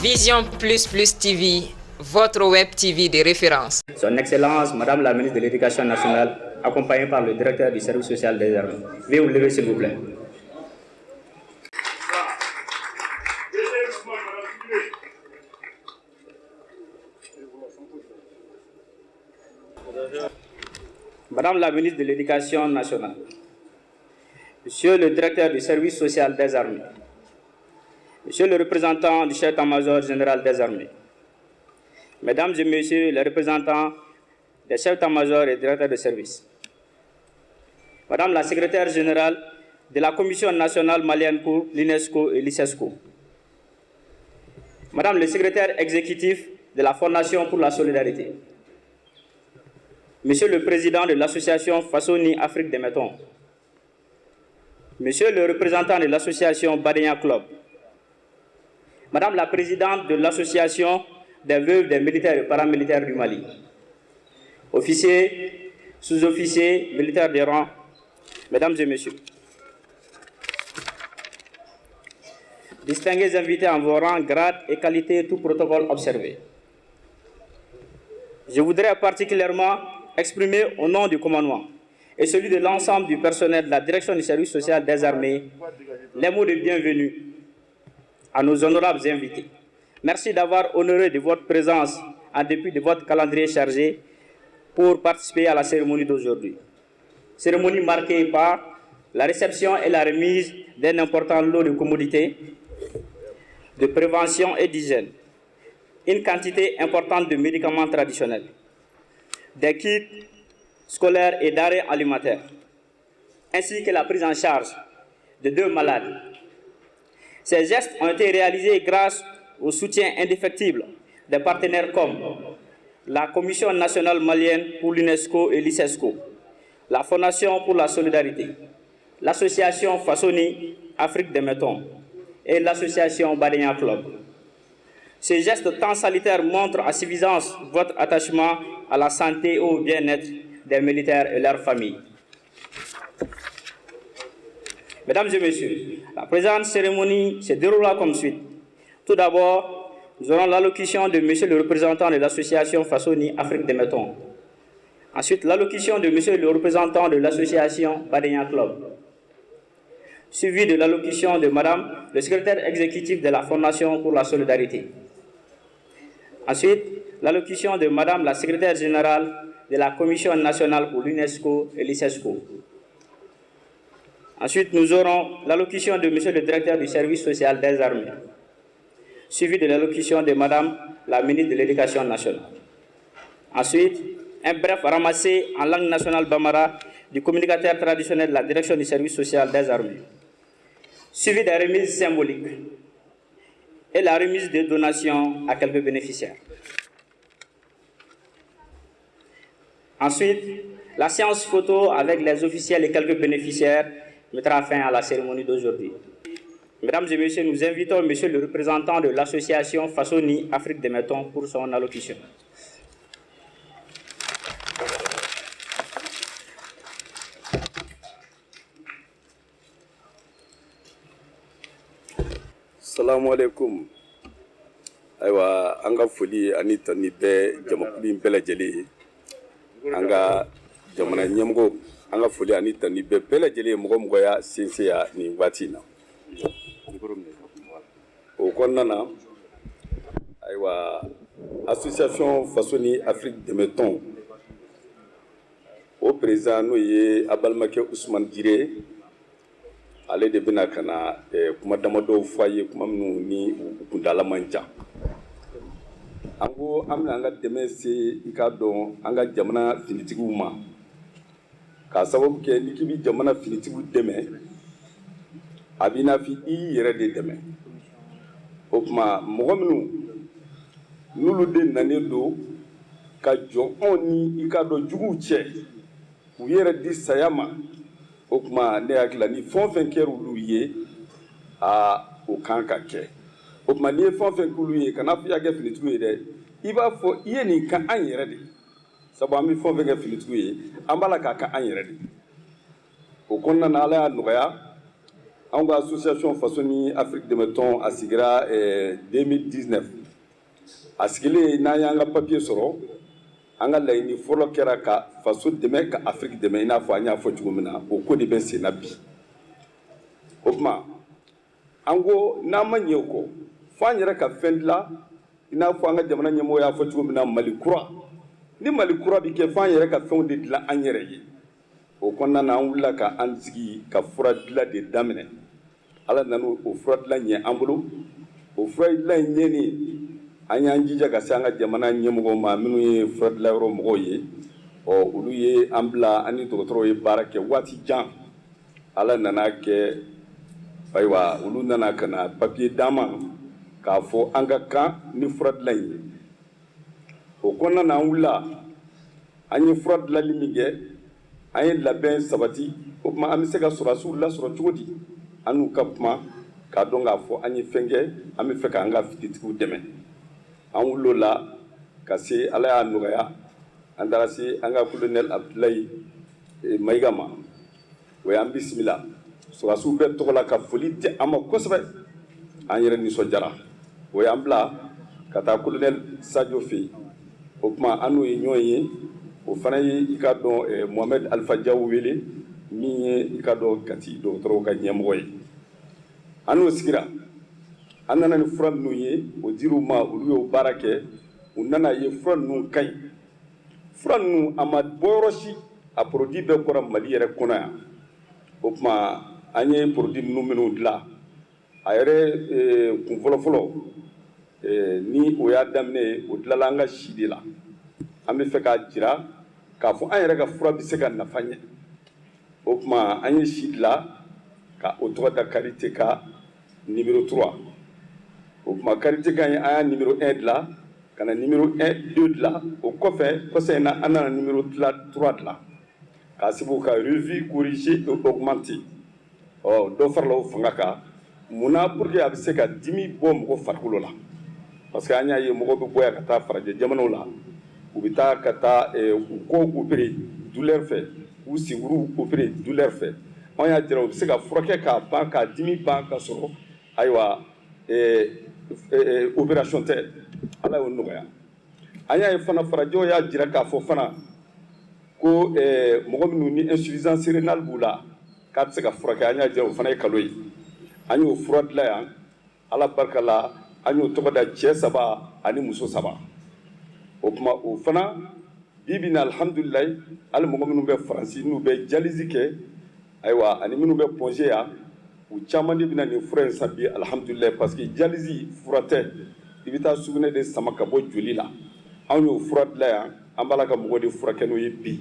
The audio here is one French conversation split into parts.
Vision Plus Plus TV, votre web TV de référence. Son Excellence, Madame la Ministre de l'Éducation nationale, accompagnée par le Directeur du Service social des armées. Veuillez vous lever s'il vous plaît. Madame la Ministre de l'Éducation nationale, Monsieur le Directeur du Service social des armées, Monsieur le représentant du chef d'état-major général des armées, Mesdames et Messieurs les représentants des chefs d'état-major et directeurs de service, Madame la secrétaire générale de la Commission nationale malienne pour l'UNESCO et l'ICESCO, Madame le secrétaire exécutif de la Fondation pour la solidarité, Monsieur le président de l'association Fassoni Afrique des Métons, Monsieur le représentant de l'association Badenia Club, Madame la présidente de l'association des veuves des militaires et paramilitaires du Mali, officiers, sous-officiers, militaires des rangs, Mesdames et Messieurs, distingués invités en vos rangs, grades et qualités, tout protocole observé. Je voudrais particulièrement exprimer au nom du commandement et celui de l'ensemble du personnel de la direction du service social des armées les mots de bienvenue à nos honorables invités. Merci d'avoir honoré de votre présence en dépit de votre calendrier chargé pour participer à la cérémonie d'aujourd'hui. Cérémonie marquée par la réception et la remise d'un important lot de commodités, de prévention et d'hygiène, une quantité importante de médicaments traditionnels, des kits scolaires et d'arrêts alimentaires, ainsi que la prise en charge de 2 malades. Ces gestes ont été réalisés grâce au soutien indéfectible des partenaires comme la Commission nationale malienne pour l'UNESCO et l'ICESCO, la Fondation pour la solidarité, l'association Fassoni Afrique des Métons et l'association Badenia Club. Ces gestes tant salutaires montrent à suffisance votre attachement à la santé et au bien-être des militaires et leurs familles. Mesdames et Messieurs, la présente cérémonie se déroulera comme suit. Tout d'abord, nous aurons l'allocution de Monsieur le représentant de l'association Fassoni Afrique des Métons. Ensuite, l'allocution de Monsieur le représentant de l'association Badenia Club. Suivi de l'allocution de Madame le secrétaire exécutif de la Fondation pour la solidarité. Ensuite, l'allocution de Madame la secrétaire générale de la Commission nationale pour l'UNESCO et l'ICESCO. Ensuite, nous aurons l'allocution de Monsieur le directeur du service social des armées, suivi de l'allocution de Madame la ministre de l'Éducation nationale. Ensuite, un bref ramassé en langue nationale bambara du communicateur traditionnel de la direction du service social des armées, suivi des remises symboliques et la remise de donations à quelques bénéficiaires. Ensuite, la séance photo avec les officiels et quelques bénéficiaires mettra fin à la cérémonie d'aujourd'hui. Mesdames et Messieurs, nous invitons Monsieur le représentant de l'association Fassoni Afrique des Métons pour son allocution. Assalamu alaikum. Aywa anga foli ani tani be jamakuli bɛɛ lajɛlen anga jamana ɲɛmɔgɔ anga foli ani tani be bɛɛ lajɛlen mɔgɔ mɔgɔ ya sinsin ya nin waati na o kɔnɔna na aywa association Fassoni Afrique des Métons o président n'o ye a balimakɛ Ousmane Djire ale de bɛna ka na kuma damadɔw fɔ a ye kuma minnu ni kundala man ca an ko an bɛna an ka dɛmɛ se i k'a dɔn an ka jamana finitigiw ma k'a sababu kɛ ni k'i bɛ jamana finitigiw dɛmɛ a b'i n'a fɔ i y'i yɛrɛ de dɛmɛ o tuma mɔgɔ minnu n'olu de nanen don ka jɔn anw ni i k'a dɔn juguw cɛ u yɛrɛ di saya ma o tuma ne hakili la ni fɛn o fɛn kɛra olu ye o kan ka kɛ o tuma n'i ye fɛn o fɛn k'olu ye kana fɔ i y'a kɛ finitigiw ye dɛ i b'a fɔ i ye nin ka an yɛrɛ de sabu an bɛ fɛn o fɛn kɛ finitigiw ye an b'a la k'a ka an yɛrɛ de o kɔnɔna na ala y'a nɔgɔya an ka association faso ni Afrique de Meton a sigira 2019 a sigilen n'an y'an ka papier sɔrɔ an ka laɲini fɔlɔ kɛra ka faso dɛmɛ ka Afrique dɛmɛ i n'a fɔ an y'a fɔ cogo min na o ko de bɛ sen na bi o tuma an ko n'an ma ɲɛ o kɔ fo an yɛrɛ ka fɛn dilan i n'a fɔ an ka jamana ɲɛmɔgɔ y'a fɔ cogo min na Mali kura ni Mali kura bi kɛ fo an yɛrɛ ka fɛnw de dilan an yɛrɛ ye o kɔnɔna na an wulila ka an sigi ka fura dilan de daminɛ Ala nana o fura dilan ɲɛ an bolo o fura dilan ɲɛni an y'an jija ka se an ka jamana ɲɛmɔgɔw ma minnu ye fura dilan yɔrɔ mɔgɔw ye olu ye an bila an ni dɔgɔtɔrɔw ye baara kɛ waati jan Ala nana kɛ ayiwa olu nana ka na papier d'an ma k'a fɔ an ka kan ni fura dilan ye o kɔnɔna na an wulila an ye fura dilanli min kɛ an ye labɛn sabati o tuma an bɛ se ka sɔrɔdasiw lasɔrɔ cogo di an n'u ka kuma k'a dɔn k'a fɔ an ye fɛn kɛ an bɛ fɛ k'an ka fititigiw dɛmɛ an wulila o la ka se Ala y'a nɔgɔya an taara se an ka colonel Abdulayi Mayiga ma o y'an bisimila sɔrɔdasiw bɛɛ tɔgɔ la ka foli di an ma kosɛbɛ an yɛrɛ nisɔndiyara o y'an bila ka taa colonel Sadio fɛ yen o tuma an n'o ye ɲɔgɔn ye o fana ye i ka dɔn Mohamed Alifa Diaw wele min ye i ka dɔn Kati dɔgɔtɔrɔw ka ɲɛmɔgɔ ye an n'o sigira an nana ni fura ninnu ye o dir'u ma olu y'o baara kɛ u nana ye fura ninnu ka ɲi fura ninnu a ma bɔ yɔrɔ si a produit bɛɛ bɔra Mali yɛrɛ kɔnɔ yan o tuma an ye produit ninnu minnu dilan a yɛrɛ kun fɔlɔ-fɔlɔ ni o y'a daminɛ ye o dilanla an ka si de la an bɛ fɛ k'a jira k'a fɔ an yɛrɛ ka fura bɛ se ka nafa ɲɛ o tuma an ye si dilan ka o tɔgɔ da karité ka numéro 3 o tuma karité ka an y'a numéro 1 dilan ka na numéro 1 2 dilan o kɔfɛ kɔsa in na an nana numéro 3 dilan k'a sababu ka revue corrigée et augmentée dɔ farala o fanga kan munna pour que a bɛ se ka dimi bɔ mɔgɔ farikolo la parce que an y'a ye mɔgɔ bɛ bɔ yan ka taa farajɛ jamanaw la u bɛ taa ka taa u kɔ opéré douleur fɛ u senkuru opéré douleur fɛ an y'a jira u bɛ se ka furakɛ k'a ban k'a dimi ban ka sɔrɔ ayiwa opération tɛ Ala y'o nɔgɔya an y'a ye fana farajɛw y'a jira k'a fɔ fana ko mɔgɔ minnu ni insuffisance rénale b'u la k'a tɛ se ka furakɛ an y'a jira o fana ye kalo ye an y'o fura dilan yan Ala barika la an y'o tɔgɔ da cɛ 3 ani muso 3 o tuma o fana bi bi in na alhamdulilayi hali mɔgɔ minnu bɛ Faransi n'u bɛ dialyse kɛ ayiwa ani minnu bɛ pongé yan u caman de bɛna nin fura in san bi alhamdulilayi parce que dialyse fura tɛ i bɛ taa sugunɛ de sama ka bɔ joli la an y'o fura dilan yan an b'a la ka mɔgɔw de furakɛ n'o ye bi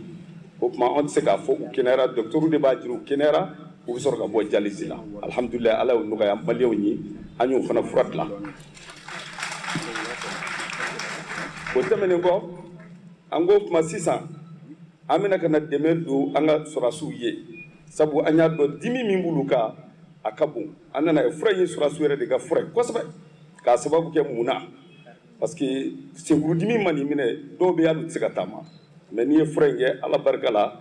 o tuma an tɛ se k'a fɔ u kɛnɛyara docteur de b'a jira u kɛnɛyara u bɛ sɔrɔ ka bɔ dialyse la alhamdulilayi Ala y'o nɔgɔya maliyɛnw ye an y'o fana fura dilan o tɛmɛnen kɔ an ko tuma sisan an bɛna ka na dɛmɛ don an ka sɔrɔdasiw ye sabu an y'a dɔn dimi min b'olu kan a ka bon an nana ye fura in ye sɔrɔdasiw yɛrɛ de ka fura ye kosɛbɛ k'a sababu kɛ mun na parce que senkurudimi ma nin minɛ dɔw bɛ yen hali u tɛ se ka taama mais n'i ye fura in kɛ Ala barika la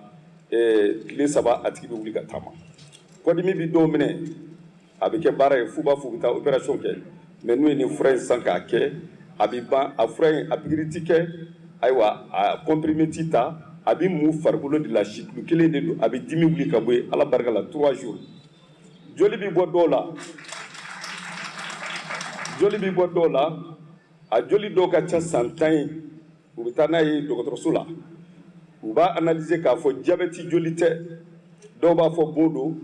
tile 3 a tigi bɛ wuli ka taama kɔdimi bɛ dɔw minɛ a bɛ kɛ baara ye f'u b'a fɔ u bɛ taa opération kɛ mais n'u ye nin fura in san k'a kɛ a bɛ ban a fura in a pikiri ti kɛ ayiwa a comprimé ti ta a bɛ mun farikolo de la sikulu kelen de don a bɛ dimi wuli ka bɔ yen Ala barika la 3 jours joli bɛ bɔ dɔw la a joli dɔw ka ca san 10 ye u bɛ taa n'a ye dɔgɔtɔrɔso la u b'a analyser k'a fɔ diabète joli tɛ dɔw b'a fɔ bon don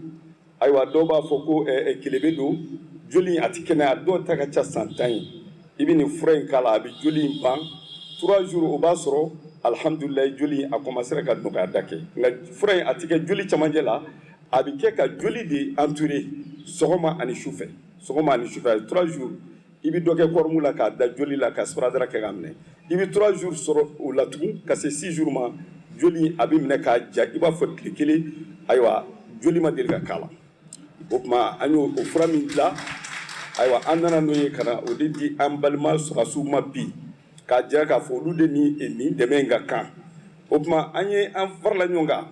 ayiwa dɔw b'a fɔ ko kelebe don joli in a tɛ kɛnɛya dɔw ta ka ca san 10 ye i bɛ nin fura in k'a la a bɛ joli in ban 3 jours o b'a sɔrɔ alhamdulilayi joli in a commencera ka nɔgɔya da kɛ nka fura in a tɛ kɛ joli camancɛ la a bɛ kɛ ka joli de entourer sɔgɔma ani sufɛ 3 jours i bɛ dɔ kɛ kɔrɔmu la k'a da joli la ka suradara kɛ k'a minɛ i bɛ 3 jours sɔrɔ o la tugun ka se 6 jours ma joli a bɛ minɛ k'a ja i b'a fɔ tile kelen ayiwa joli ma deli ka k'a la o tuma an y'o fura min dilan ayiwa an nana n'o ye ka na o de di an balima sɔrɔdasiw ma bi k'a jira k'a fɔ olu de nin dɛmɛ in ka kan o tuma an farala ɲɔgɔn kan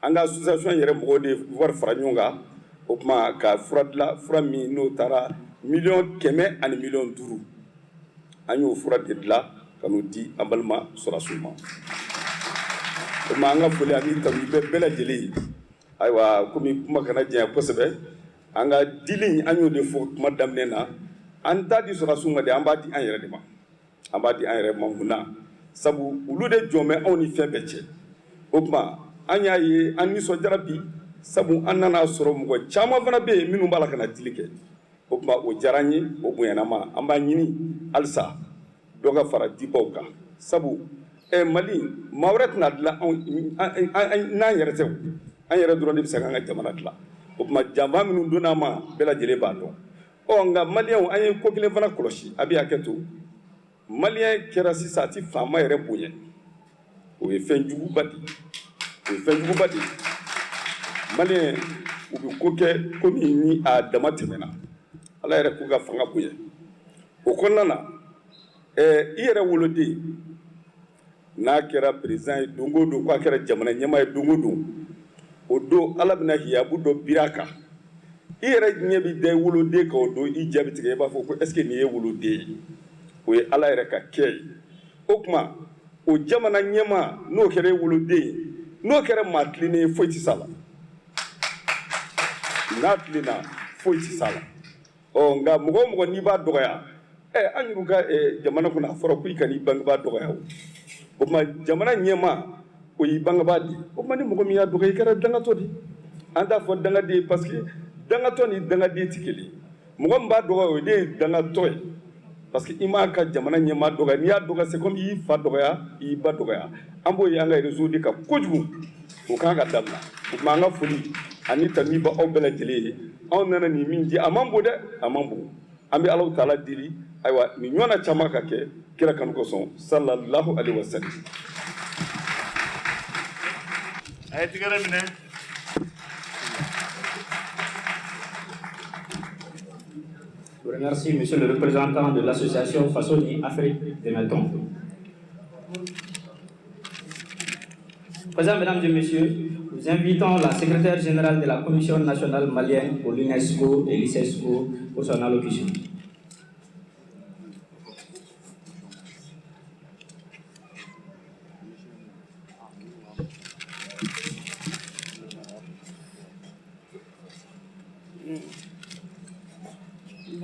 an ka association yɛrɛ mɔgɔw de wari fara ɲɔgɔn kan o kuma ka fura min n'o taara $100 ani $500 an y'o fura de dilan ka n'o di an balima sɔrɔdasiw ma o kuma an ka foli ani tanu bɛ bɛɛ lajɛlen ye ayiwa komi kuma kana janya kosɛbɛ an ka dili an y'o de fɔ kuma daminɛ na an t'a di sɔrɔdasiw ma de an b'a di an yɛrɛ de ma an b'a di an yɛrɛ ma mun na sabu olu de jɔn bɛ anw ni fɛn bɛɛ cɛ o kuma an y'a ye an nisɔndiyara bi sabu an nana sɔrɔ mɔgɔ caman fana bɛ yen minnu b'a la ka na dili kɛ o kuma o diyara an ye o bonyana ma an b'a ɲini halisa dɔ ka fara dibaw kan sabu Mali maa wɛrɛ tɛna dilan n'an yɛrɛ tɛ an yɛrɛ dɔrɔn de bɛ se k'an ka jamana dilan o kuma janfa minnu donna ma bɛɛ lajɛlen b'a dɔn nka maliyɛnw an ye ko kelen fana kɔlɔsi a bɛ hakɛ to maliyɛn kɛra sisan a ti faama yɛrɛ bonya o ye fɛn juguba de ye maliyɛn u bɛ ko kɛ komi ni a dama tɛmɛna ala yɛrɛ k'u ka fanga bonya o kɔnɔna na i yɛrɛ woloden n'a kɛra président ye don o don k'a kɛra jamana ɲɛmaa ye don o don o don ala bɛna hiyabu dɔ bir'a kan i yɛrɛ ɲɛ bɛ da i woloden kan o don i jaabi tigɛ i b'a fɔ ko est-ce que nin ye woloden ye o ye ala yɛrɛ ka kɛ ye o tuma o jamana ɲɛmaa n'o kɛra i woloden ye n'o kɛra maa tilennen ye foyi tɛ s'a la n'a tilenna foyi tɛ s'a la nka mɔgɔ o mɔgɔ n'i b'a dɔgɔya an y'u ka jamana kɔnɔ a fɔra ko i ka n'i bangebaa dɔgɔya o tuma jamana ɲɛmaa o y'i bangebaa de o tuma ni mɔgɔ min y'a dɔgɔya i kɛra dangatɔ de an t'a fɔ dangaden parce que dangatɔ ni dangaden tɛ kelen mɔgɔ min b'a dɔgɔya o de ye dangatɔ ye parce que i m'a ka jamana ɲɛmaa dɔgɔya n'i y'a dɔgɔya c'est comme i y'i fa dɔgɔya i y'i ba dɔgɔya an b'o ye an ka réseau de kan kojugu o kan ka dabila o tuma an ka foli ani tanu bɛ aw bɛɛ lajɛlen ye anw nana nin min di a man bon dɛ a man bon an bɛ Alahu taala deli ayiwa nin ɲɔgɔnna caman ka kɛ kira kanu kosɔn sallallahu alaihi wa sallam. Je vous remercie, monsieur le représentant de l'association Fassoni Afrique des Meltons. Président, mesdames et messieurs, nous invitons la secrétaire générale de la Commission nationale malienne pour l'UNESCO et l'ICESCO pour son allocution.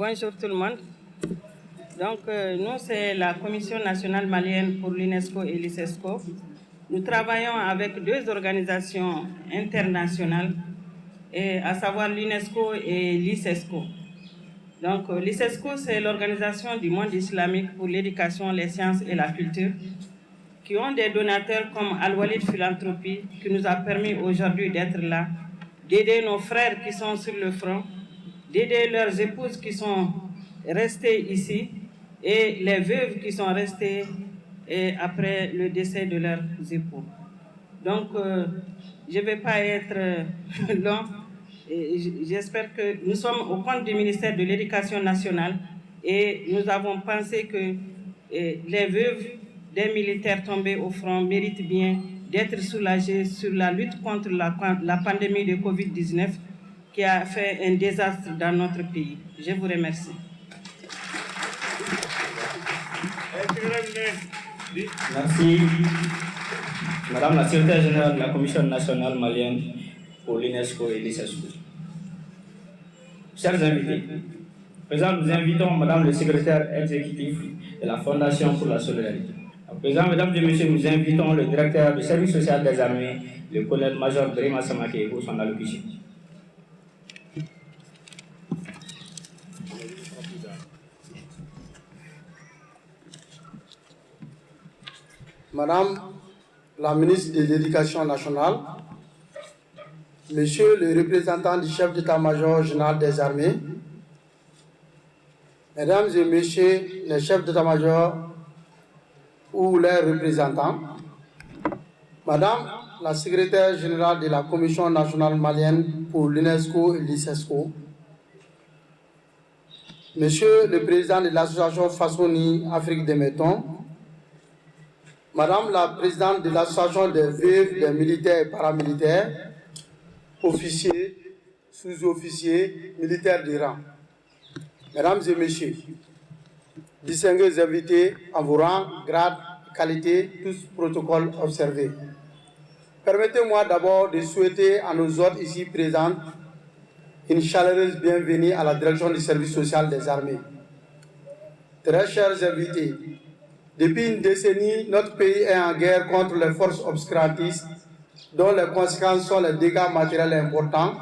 Bonjour tout le monde. Donc, nous, c'est la Commission nationale malienne pour l'UNESCO et l'ICESCO. Nous travaillons avec deux organisations internationales, à savoir l'UNESCO et l'ICESCO. Donc, l'ICESCO, c'est l'organisation du monde islamique pour l'éducation, les sciences et la culture, qui ont des donateurs comme Al-Walid Philanthropie, qui nous a permis aujourd'hui d'être là, d'aider nos frères qui sont sur le front, d'aider leurs épouses qui sont restées ici et les veuves qui sont restées après le décès de leurs époux. Donc, je ne vais pas être long. J'espère que nous sommes au compte du ministère de l'Éducation nationale et nous avons pensé que les veuves des militaires tombés au front méritent bien d'être soulagées sur la lutte contre la pandémie de Covid-19 qui a fait un désastre dans notre pays. Je vous remercie. Merci. Madame la secrétaire générale de la Commission nationale malienne pour l'UNESCO et l'ICESCO. Chers invités, Président, nous invitons Madame le secrétaire exécutif de la Fondation pour la solidarité. Président, Mesdames et Messieurs, nous invitons le directeur du service social des armées, le colonel-major Brima Samake, pour son allocution. Madame la ministre de l'Éducation nationale, Monsieur le représentant du chef d'état-major général des armées, Mesdames et Messieurs les chefs d'état-major ou leurs représentants, Madame la secrétaire générale de la Commission nationale malienne pour l'UNESCO et l'ICESCO, Monsieur le président de l'association Fassoni Afrique des Meltons, Madame la présidente de l'association des veuves des militaires et paramilitaires, officiers, sous-officiers militaires de rang. Mesdames et messieurs, distingués invités en vos rangs, grades, qualités, tous protocoles observés. Permettez-moi d'abord de souhaiter à nos hôtes ici présents une chaleureuse bienvenue à la direction du service social des armées. Très chers invités, depuis une décennie, notre pays est en guerre contre les forces obscurantistes dont les conséquences sont les dégâts matériels importants,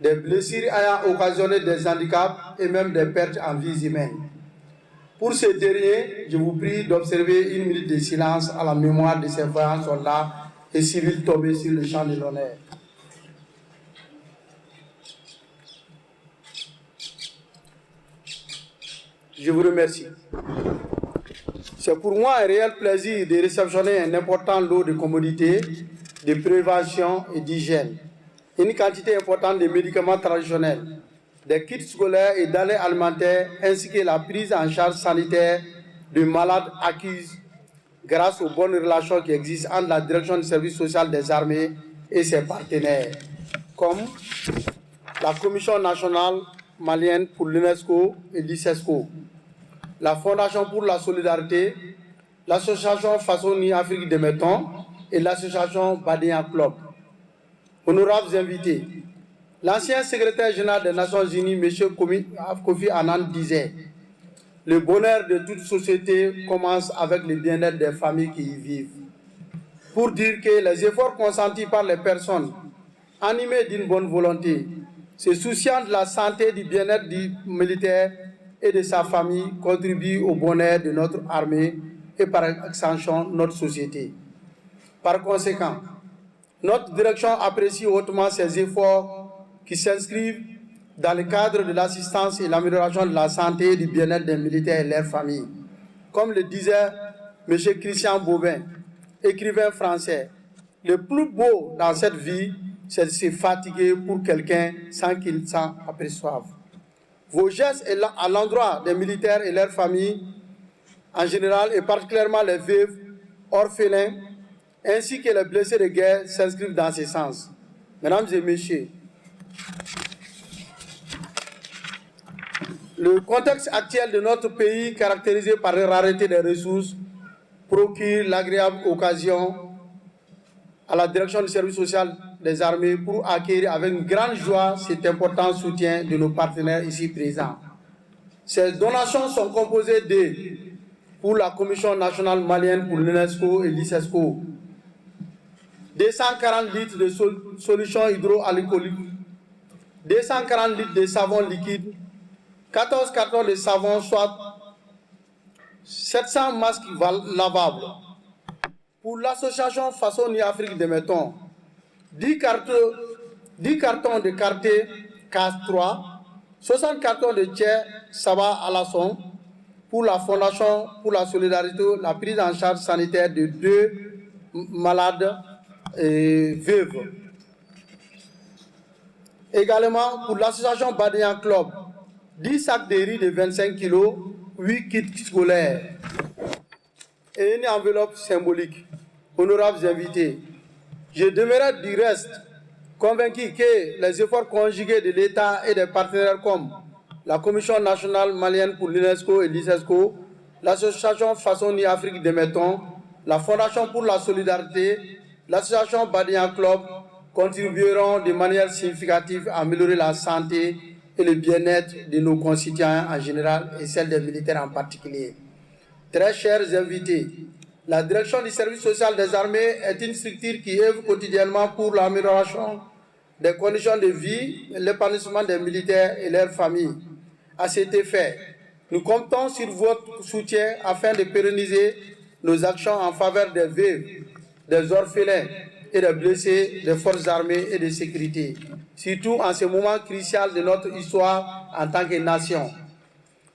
des blessures ayant occasionné des handicaps et même des pertes en vies humaines. Pour ce dernier, je vous prie d'observer une minute de silence à la mémoire de ces vaillants soldats et civils tombés sur le champ de l'honneur. Je vous remercie. C'est pour moi un réel plaisir de réceptionner un important lot de commodités, de prévention et d'hygiène, une quantité importante de médicaments traditionnels, des kits scolaires et denrées alimentaires, ainsi que la prise en charge sanitaire de malades acquis grâce aux bonnes relations qui existent entre la direction du service social des armées et ses partenaires, comme la Commission nationale malienne pour l'UNESCO et l'ICESCO, la Fondation pour la solidarité, l'association Façonni Afrique de Meton et l'association Badéan Club. Honorables invités, l'ancien secrétaire général des Nations Unies, M. Kofi Annan, disait « Le bonheur de toute société commence avec le bien-être des familles qui y vivent ». Pour dire que les efforts consentis par les personnes animées d'une bonne volonté, se souciant de la santé et du bien-être du militaire et de sa famille, contribuent au bonheur de notre armée et par extension notre société. Par conséquent, notre direction apprécie hautement ces efforts qui s'inscrivent dans le cadre de l'assistance et l'amélioration de la santé et du bien-être des militaires et leurs familles. Comme le disait M. Christian Bobin, écrivain français, le plus beau dans cette vie, c'est de se fatiguer pour quelqu'un sans qu'il s'en aperçoive. Vos gestes à l'endroit des militaires et leurs familles, en général, et particulièrement les veuves, orphelins, ainsi que les blessés de guerre, s'inscrivent dans ce sens. Mesdames et messieurs, le contexte actuel de notre pays, caractérisé par la rareté des ressources, procure l'agréable occasion à la direction du service social des armées pour acquérir avec une grande joie cet important soutien de nos partenaires ici présents. Ces donations sont composées de, pour la Commission nationale malienne pour l'UNESCO et l'ICESCO, 240 litres de solutions hydroalcooliques, 240 litres de savon liquide, 14 cartons de savon, soit 700 masques lavables. Pour l'association Façonni Afrique de Meton, 10 cartons de Carté CAS3, 60 cartons de Tchè Saba Alasson. Pour la Fondation pour la solidarité, la prise en charge sanitaire de 2 malades veuves. Également, pour l'association Badéan Club, 10 sacs de riz de 25 kg, 8 kits scolaires et une enveloppe symbolique. Honorables invités, je demeurais du reste convaincu que les efforts conjugués de l'État et des partenaires comme la Commission nationale malienne pour l'UNESCO et l'ICESCO, l'association Façonni Afrique de Meton, la Fondation pour la solidarité, l'association Badéan Club contribueront de manière significative à améliorer la santé et le bien-être de nos concitoyens en général et celle des militaires en particulier. Très chers invités, la direction du service social des armées est une structure qui œuvre quotidiennement pour l'amélioration des conditions de vie et l'épanouissement des militaires et leurs familles. À cet effet, nous comptons sur votre soutien afin de pérenniser nos actions en faveur des veuves, des orphelins et des blessés des forces armées et de sécurité, surtout en ce moment crucial de notre histoire en tant que nation.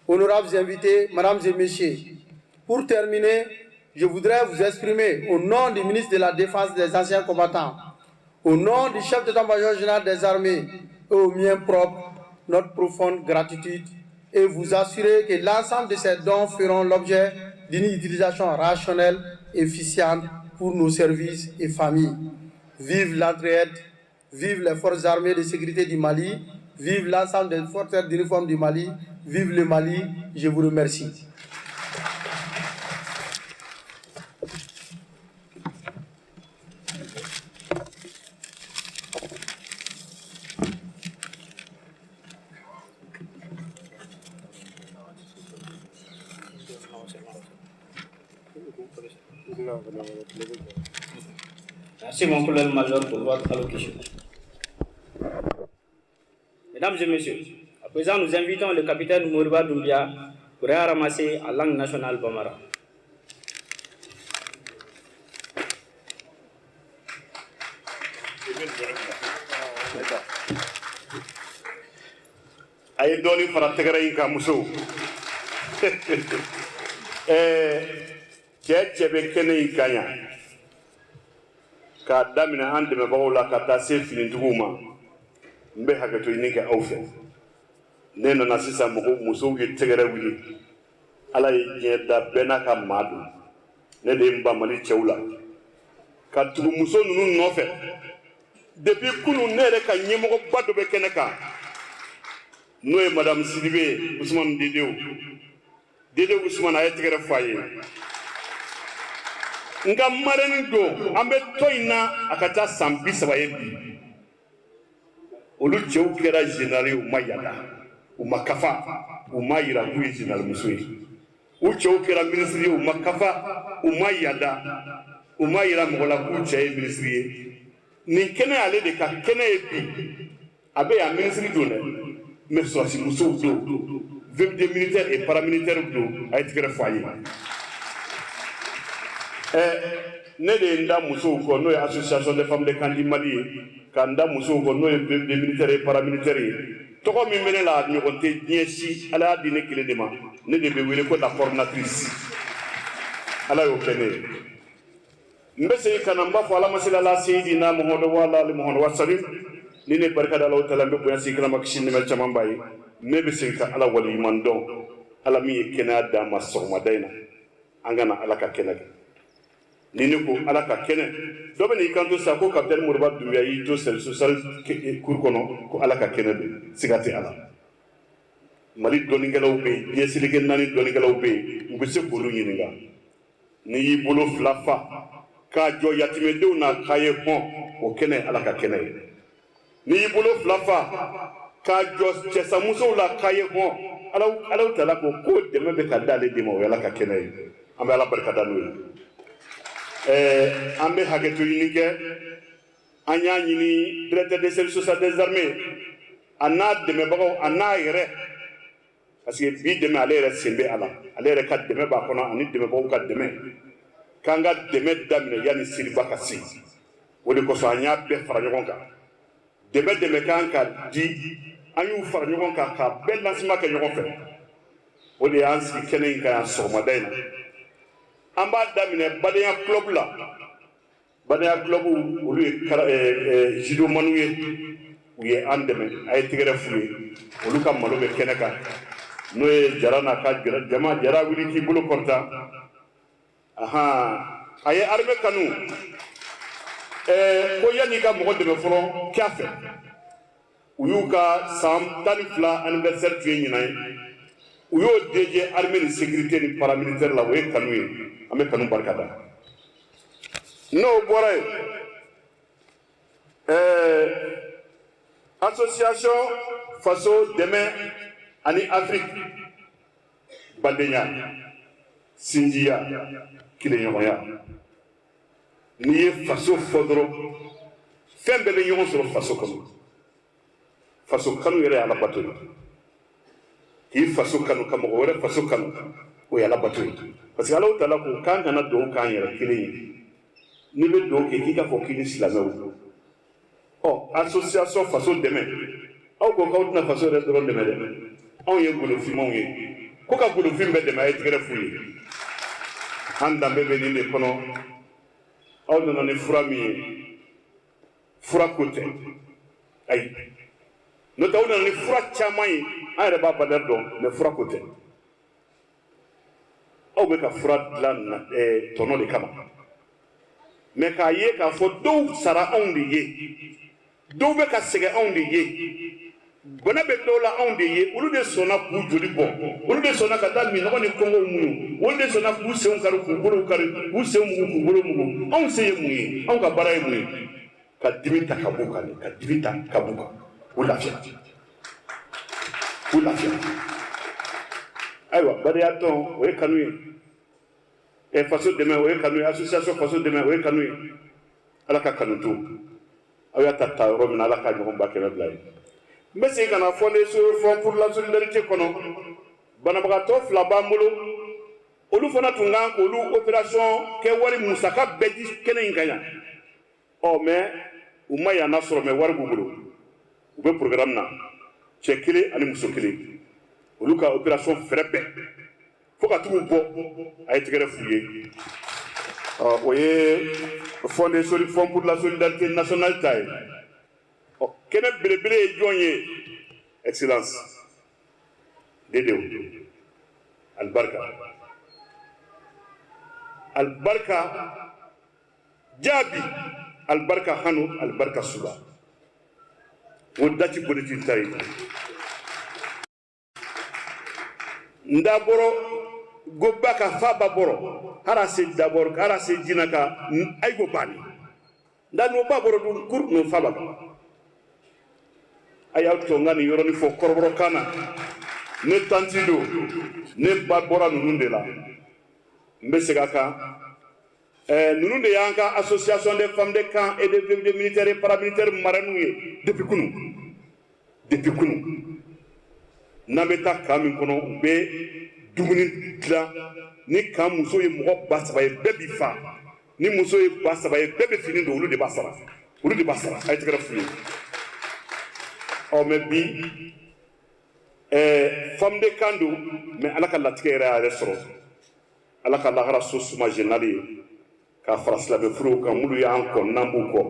Honorables invités, mesdames et messieurs, pour terminer, je voudrais vous exprimer au nom du ministre de la Défense des anciens combattants, au nom du chef d'état-major général des armées et au mien propre, notre profonde gratitude et vous assurer que l'ensemble de ces dons feront l'objet d'une utilisation rationnelle et efficiente pour nos services et familles. Vive l'entraide, vive les forces armées de sécurité du Mali, vive l'ensemble des forces d'uniforme du Mali, vive le Mali, je vous remercie. Merci mon colonel-major pour votre allocution. Mesdames et messieurs, à présent nous invitons le capitaine Mouriba Doumbia pour ramasser à langue nationale Bambara. Aye doni fara tegere ka muso chebe kene ikanya ka damina ande me bawla ka ta se fini duguma mbe hakato ni ka awfe neno na sisa muso ge tegere wuli ala ye da bena ka madu ne de mba mali chewla ka tugu muso nunu nofe depuis kunu nere ka nyemo bado be kene ka noé madame Sidibé Ousmane Dédé Ousmane a été foyer nga marani do ambe toyna akata sambi sabaye bi olu chew kera général ou mayada ou makafa ou mayira bu général musoyi ou chew kera ministre ou makafa ou mayada ou mayira mola bu chey ministre ni kene ale de ka kene bi abe ya ministre do mais soit si nous sommes des militaires et paramilitaires a été foyer. Ne de nda muso ko no association des femmes de Kandi Mali kanda muso ko no des militaires et paramilitaires to ko mi mene la ni on te diesi ala di ne kile de ma ne de be wele ko la coordinatrice ala yo kene mbese kana mba fo ala masila la sayidina muhammad wa ala muhammad wa sallim ni ne barka da Allah taala be boya sikra makshin mel chamam bayi me be sinka ala wali mandon ala mi kena da masoma daina angana ala ka kena ni ne ko ala ka kena do be ni kanto sa ko capitaine Mouriba Doumbia yi to sel social cour kono ko ala ka kena be sigati ala mali doni ngelaw be yesili gen nani doni ngelaw be ngu se ko lu nyinga ni yi bolo flafa ka jo yatime dew na kaye hon o kene ala ka kena ni bolo flafa ka jo chesa muso la kaye ho ala tala ko deme be ka dale de mo yala ka kenay ambe ala barka danu ambe hagetu ni ke anya ni directeur des services sociaux des armées ana deme bago ana yere parce que bi deme ale yere sembe ala ale yere ka deme ba kono ani deme bago ka deme kanga deme damine yani silba kasi wodi ko so anya be fara nyon ka deme kan ka di ayu fara ɲɔgɔn kan ka bɛɛ lancement kɛ ɲɔgɔn fɛ o de y'an sigi kɛnɛ in kan yan sɔgɔmada in na an b'a daminɛ badenya club la badenya club olu ye judomaniw ye u ye an dɛmɛ a ye tɛgɛrɛ f'u ye olu ka malo bɛ kɛnɛ kan n'o ye jara n'a ka jama jara wuli k'i bolo kɔrɔta a ye armée kanu ko yanni ka mɔgɔ dɛmɛ fɔlɔ k'a fɛ u y'u ka san 12 anniversaire tuye ɲinan ye u y'o DG armée ni sécurité ni paramilitaire la o ye kanu ye an bɛ kanu barika da n'o bɔra ye association faso dɛmɛ ani Afrique badenya sinjiya kileɲɔgɔnya n'i ye faso fɔ dɔrɔn fɛn bɛɛ bɛ ɲɔgɔn sɔrɔ faso kɔnɔ faso kanu yɛrɛ ala bato ye k'i faso kanu ka mɔgɔ wɛrɛ faso kanu o ye ala bato ye parce que Alahu Taala ko k'an kana dugawu k'an yɛrɛ kelen ye n'i bɛ dugawu kɛ k'i ka fɔ k'i ni silamɛw association faso dɛmɛ aw ko k'aw tɛna faso yɛrɛ dɔrɔn dɛmɛ dɛ anw ye golofinmanw ye ko ka golofin bɛɛ dɛmɛ a ye tɛgɛrɛ f'u ye an danbe bɛ nin de kɔnɔ aw nana ni fura min ye fura ko tɛ ayi n'o tɛ aw nana ni fura caman ye an yɛrɛ b'a valeur dɔn mais fura ko tɛ aw bɛ ka fura dilan tɔnɔ de kama mais k'a ye k'a fɔ dɔw sara anw de ye dɔw bɛ ka sɛgɛn anw de ye bana bɛ dɔw la anw de ye olu de sɔnna k'u joli bɔ olu de sɔnna ka taa minɔgɔ ni kɔngɔw muɲu olu de sɔnna k'u senw kari k'u bolow kari k'u senw mugu k'u bolo mugu anw se ye mun ye anw ka baara ye mun ye ka dimi ta ka b'u kan ka dimi ta ka b'u kan u lafiya ayiwa badenya tɔn o ye kanu ye faso dɛmɛ o ye kanu ye association faso dɛmɛ o ye kanu ye ala ka kanu to aw y'a ta yɔrɔ min na ala ka ɲɔgɔn ba kɛmɛ bila ye n bɛ segin ka na fɔ ne fond pour la solidarité kɔnɔ banabagatɔ fila b'an bolo olu fana tun kan k'olu opération kɛ wari musaka bɛɛ di kɛnɛ in kan yan mais u ma yan sɔrɔ mɛ wari b'u bolo u bɛ programme na cɛ kelen ani muso kelen olu ka opération fɛrɛ bɛɛ fo ka tugu bɔ a ye tɛgɛrɛ f'u ye o ye fond pour la solidarité nationale ta ye kɛnɛ belebele ye jɔn ye excellence dedew albarka jaabi albarka hanu albarka suba o dati boliti ta ye nda bɔrɔ goba ka fa ba bɔrɔ hara se dabɔrɔ hara se jina ka ayigo bani nda no ba bɔrɔ dun kur no fa ba a y'aw to n ka nin yɔrɔnin fɔ kɔrɔbɔrɔkan na ne tanti don ne ba bɔra ninnu de la n bɛ segin a kan ninnu de y'an ka association des femmes de camp et des militaires et paramilitaires marraines ye depuis kunu n'an bɛ taa kan min kɔnɔ u bɛ dumuni dilan ni kan muso ye mɔgɔ ba saba ye bɛɛ b'i fa ni muso ye ba saba ye bɛɛ bɛ fini don olu de b'a sara a ye tɛgɛrɛ f'u ye. mais bi femme de camp don mais ala ka latigɛ yɛrɛ y'a yɛrɛ sɔrɔ ala ka lahara so suma général ye k'a fara silamɛ furuw kan minnu y'an kɔ n'an b'u kɔ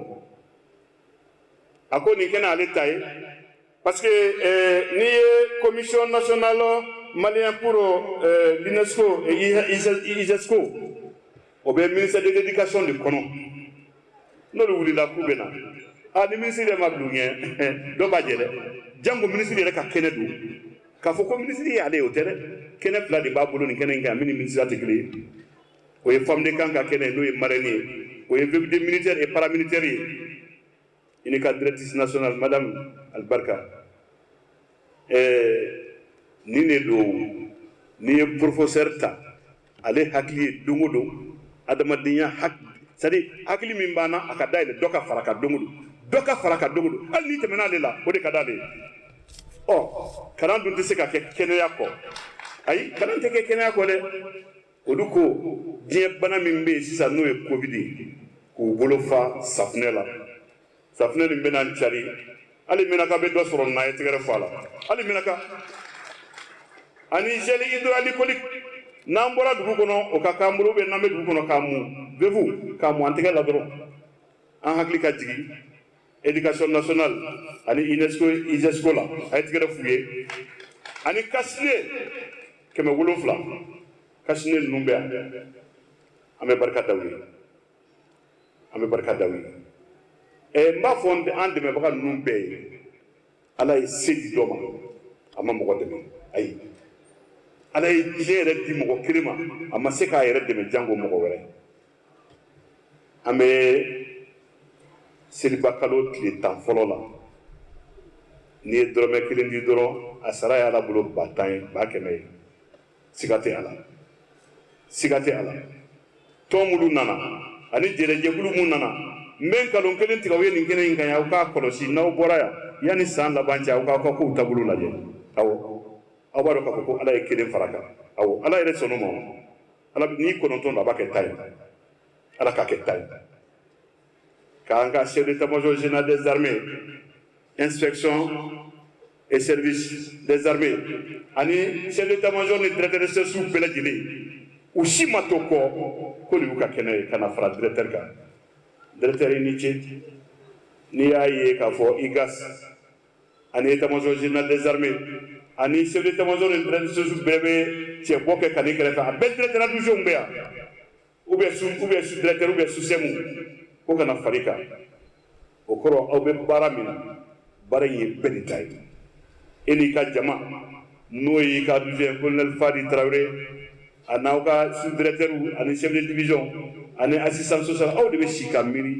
a ko nin kɛnɛ ale ta ye parce que n'i ye commission nationale malien pour l'UNESCO et IGESCO o bɛ ministère de l'éducation de kɔnɔ n'olu wulila k'u bɛ na ni ministre de ma bila u ɲɛ dɔ b'a jɛ dɛ jango ministre yɛrɛ ka kɛnɛ don k'a fɔ ko ministre ye ale ye o tɛ dɛ kɛnɛ fila de b'a bolo nin kɛnɛ in kan min ni ministre tɛ kelen ye o ye femme de camp ka kɛnɛ n'o ye marraine ye o ye VVD militaire et paramilitaire ye i ni ka directrice nationale madame Albarka nin de don n'i ye professeur ta ale hakili ye don o don adamadenya c'est-à-dire hakili min b'an na a ka dayɛlɛ dɔ ka fara ka don o don dɔ ka fara ka don o don hali n'i tɛmɛna ale la o de ka d'ale ye kalan dun tɛ se ka kɛ kɛnɛya kɔ ayi kalan tɛ kɛ kɛnɛya kɔ dɛ olu ko diɲɛ bana min bɛ yen sisan n'o ye covid ye k'u bolo fa safunɛ la safunɛ nin bɛna n cari hali minaka bɛ dɔ sɔrɔ n'a ye tɛgɛrɛ fɔ a la hali minaka ani gel hydroalcoolique n'an bɔra dugu kɔnɔ o ka k'an bolo n'an bɛ dugu kɔnɔ k'a mun vevu k'a mun an tɛgɛ la dɔrɔn an hakili ka jigin éducation nationale ani UNESCO IGESCO la a ye tɛgɛrɛ f'u ye ani kasine 700 kasine ninnu bɛ yan an bɛ barika da u ye n b'a fɔ an dɛmɛbaga ninnu bɛɛ ye ala ye se di dɔ ma a ma mɔgɔ dɛmɛ ayi ala ye diɲɛ yɛrɛ di mɔgɔ kelen ma a ma se k'a yɛrɛ dɛmɛ jango mɔgɔ wɛrɛ an bɛ seliba kalo tile 10 fɔlɔ la n'i ye dɔrɔmɛ 1 di dɔrɔn a sara ye ala bolo 1000 ye 100 ye siga tɛ a la tɔn minnu nana ani jɛrɛjɛkulu minnu nana n bɛ nkalon kelen tigɛ aw ye nin kɛnɛ in kan yan aw k'a kɔlɔsi n'aw bɔra yan yanni san laban cɛ aw k'a kow taabolo lajɛ awɔ aw b'a dɔn k'a fɔ ko ala ye kelen fara kan awɔ ala yɛrɛ sɔnn'o ma ala n'i 9 don a b'a kɛ 10 ye ala k'a kɛ 10 ye k'an ka chef d'état-major général des armées inspection et service des armées ani chef d'état-major ni directeur de service bɛɛ lajɛlen u si ma to kɔ ko nin y'u ka kɛnɛ ye ka na fara directeur kan directeur yi ni ce n'i y'a ye k'a fɔ IGAS ani état-major général des armées ani chef d'état-major ni directeur de service bɛɛ bɛ cɛ bɔ kɛ ka n'i kɛrɛfɛ a bɛɛ directeur adjoint bɛ yan ou bien sous-directeur ou bien sous-SEMU ko kana far'i kan o kɔrɔ aw bɛ baara min na baara in ye bɛɛ de ta ye e n'i ka jama n'o y'i ka adjoint colonel Fadi Tarawele a n'aw ka sous-directeur ani chef de division ani assistant social aw de bɛ si ka miiri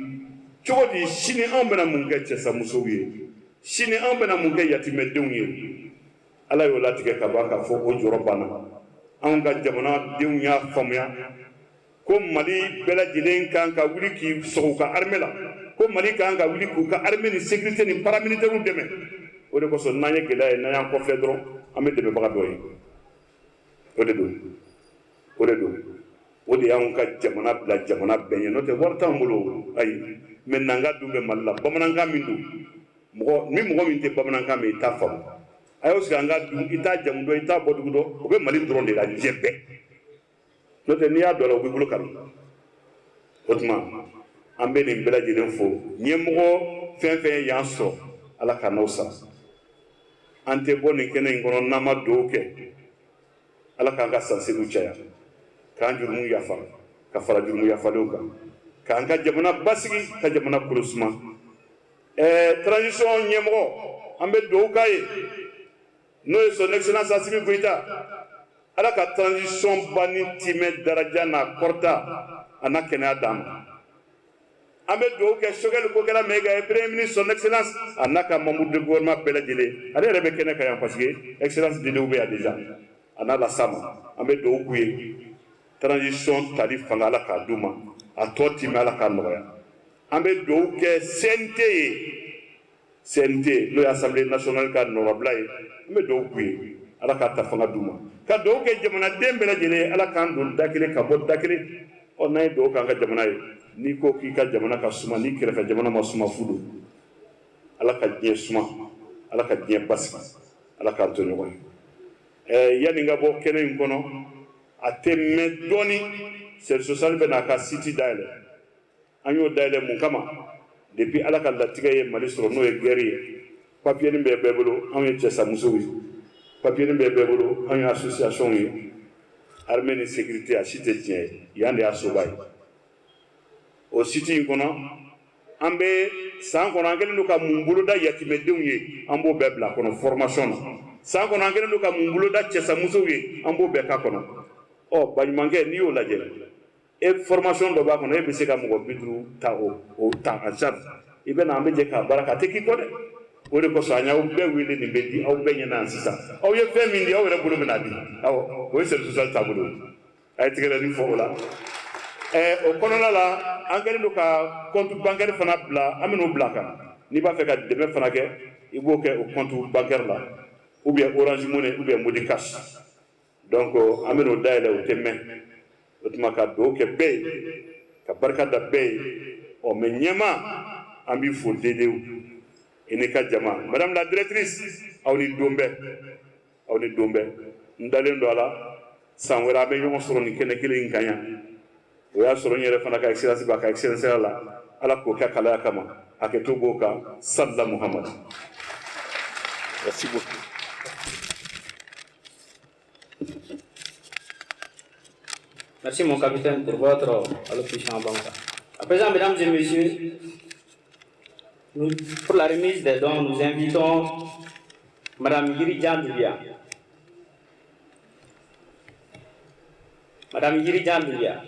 cogo di sini anw bɛna mun kɛ cɛsamusow ye sini anw bɛna mun kɛ yatimɛdenw ye ala y'o latigɛ ka ban k'a fɔ o jɔrɔ banna anw ka jamanadenw y'a faamuya ko Mali bɛɛ lajɛlen kan ka wuli k'i sɔgɔ u ka armée la ko Mali kan ka wuli k'u ka armée ni sécurité ni paramilitaires dɛmɛ o de kosɔn n'an ye gɛlɛya ye n'an y'an kɔfilɛ dɔrɔn an bɛ dɛmɛbaga dɔ ye o de don o de y'anw ka jamana bila jamana bɛɛ ɲɛ n'o tɛ wari t'an bolo ayi mais nanga dun bɛ Mali la bamanankan min don mɔgɔ min tɛ bamanankan mɛn i t'a faamu a y'o sigi an ka dun i t'a jamu dɔn i t'a bɔdugu dɔn o bɛ Mali dɔrɔn de la diɲɛ bɛɛ n'o tɛ n'i y'a dɔn a la o b'i bolo kari o tuma an bɛ nin bɛɛ lajɛlen fo ɲɛmɔgɔ fɛn fɛn y'an sɔrɔ ala ka n'aw sara an tɛ bɔ nin kɛnɛ in kɔnɔ n'an ma dugawu kɛ ala k'an ka sanseliw caya k'an jurumu yafa ka fara jurumu yafalenw kan k'an ka jamana basigi ka jamana kɔlɔsuma transition ɲɛmɔgɔ an bɛ dugawu k'a ye n'o ye son excellence Assimi Goïta ala ka transition ba ni timɛ daraja n'a kɔrɔta a n'a kɛnɛya d'an ma an bɛ dugawu kɛ Choguel Kokɛla Mayiga ye premier ministre son excellence a n'a ka membre de gouvernement bɛɛ lajɛlen ale yɛrɛ bɛ kɛnɛ kan yan parce que excellence Dedewu bɛ yan déjà a n'a lasama an bɛ dugawu k'u ye transition tali fanga ala k'a d'u ma a tɔ timɛ ala k'a nɔgɔya an bɛ dugawu kɛ CNT ye CNT n'o ye Assemblée nationale ka nɔrɔbila ye an bɛ dugawu k'u ye ala k'a ta fanga d'u ma ka dugawu kɛ jamanaden bɛɛ lajɛlen ala k'an don da kelen ka bɔ da kelen ɔ n'an ye dugawu k'an ka jamana ye n'i ko k'i ka jamana ka suma n'i kɛrɛfɛ jamana ma suma fu don ala ka diɲɛ suma ala ka diɲɛ basigi ala k'an to ɲɔgɔn ye yanni ka bɔ kɛnɛ in kɔnɔ a tɛ mɛn dɔɔni service social bɛ n'a ka site dayɛlɛ an y'o dayɛlɛ mun kama depuis ala ka latigɛ ye Mali sɔrɔ n'o ye guerre ye papier nin bɛ bɛɛ bolo anw ye cɛsamusow ye papier nin bɛ bɛɛ bolo anw ye association ye armée ni sécurité a si tɛ tiɲɛ ye yan de y'a soba ye o site in kɔnɔ an bɛ san kɔnɔ an kɛlen don ka mun boloda yatimɛdenw ye an b'o bɛɛ bila kɔnɔ formation na san kɔnɔ an kɛlen don ka mun boloda cɛsamusow ye an b'o bɛɛ k'a kɔnɔ ɔ baɲumankɛ n'i y'o lajɛ e formation dɔ b'a kɔnɔ e bɛ se ka mɔgɔ 50 ta o ta en charge i bɛ na an bɛ jɛ k'a baara k'a tɛ k'i kɔ dɛ o de kosɔn an y'aw bɛɛ wele nin bɛ di aw bɛɛ ɲɛna yan sisan aw ye fɛn min di aw yɛrɛ bolo bɛ na di awɔ o ye service social taabolo a ye tigɛrɛni fɔ o la o kɔnɔna la an kɛlen don ka compte bancaire fana bila an bɛn'o bila kan n'i b'a fɛ ka dɛmɛ fana kɛ i b'o kɛ o compte bancaire la ou bien Orange Money ou bien Modi Cash donc an bɛn'o dayɛlɛ o tɛ mɛn o tuma ka dugawu kɛ bɛɛ ye ka barika da bɛɛ ye ɔ mais ɲɛma an b'i fo Dedewu i n'i ka jama madame la directrice aw ni don bɛɛ n dalen don a la san wɛrɛ an bɛ ɲɔgɔn sɔrɔ nin kɛnɛ kelen in kan yan o y'a sɔrɔ n yɛrɛ fana ka excellence b'a ka excellence la ala k'o kɛ kalaya kama a kɛ to b'o kan salila Muhammad. Merci beaucoup. Merci mon capitaine pour votre allocution en banque. À présent, mesdames et messieurs, pour la remise des dons, nous invitons Madame Yiridjan Doumbia. Madame Yiridjan Doumbia.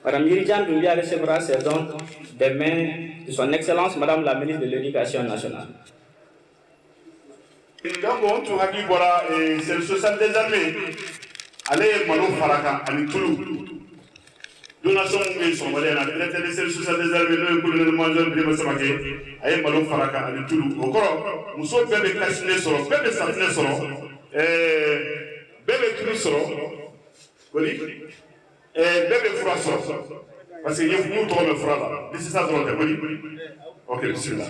Madame Yiridjan Doumbia recevra ses dons des mains de son Excellence Madame la ministre de l'Éducation nationale. Donc on tun hakili bɔra service social des armées ale ye malo fara kan ani tulu donation min bɛ sɔgɔmada na directeur de service social des armées n'o ye colonel-major Birima Samake a ye malo fara kan ani tulu o kɔrɔ muso bɛɛ bɛ kasine sɔrɔ bɛɛ bɛ safinɛ sɔrɔ bɛɛ bɛ tulu sɔrɔ koli bɛɛ bɛ fura sɔrɔ parce que n'u tɔgɔ bɛ fura la ni sisan dɔrɔn tɛ koli ok bisimila.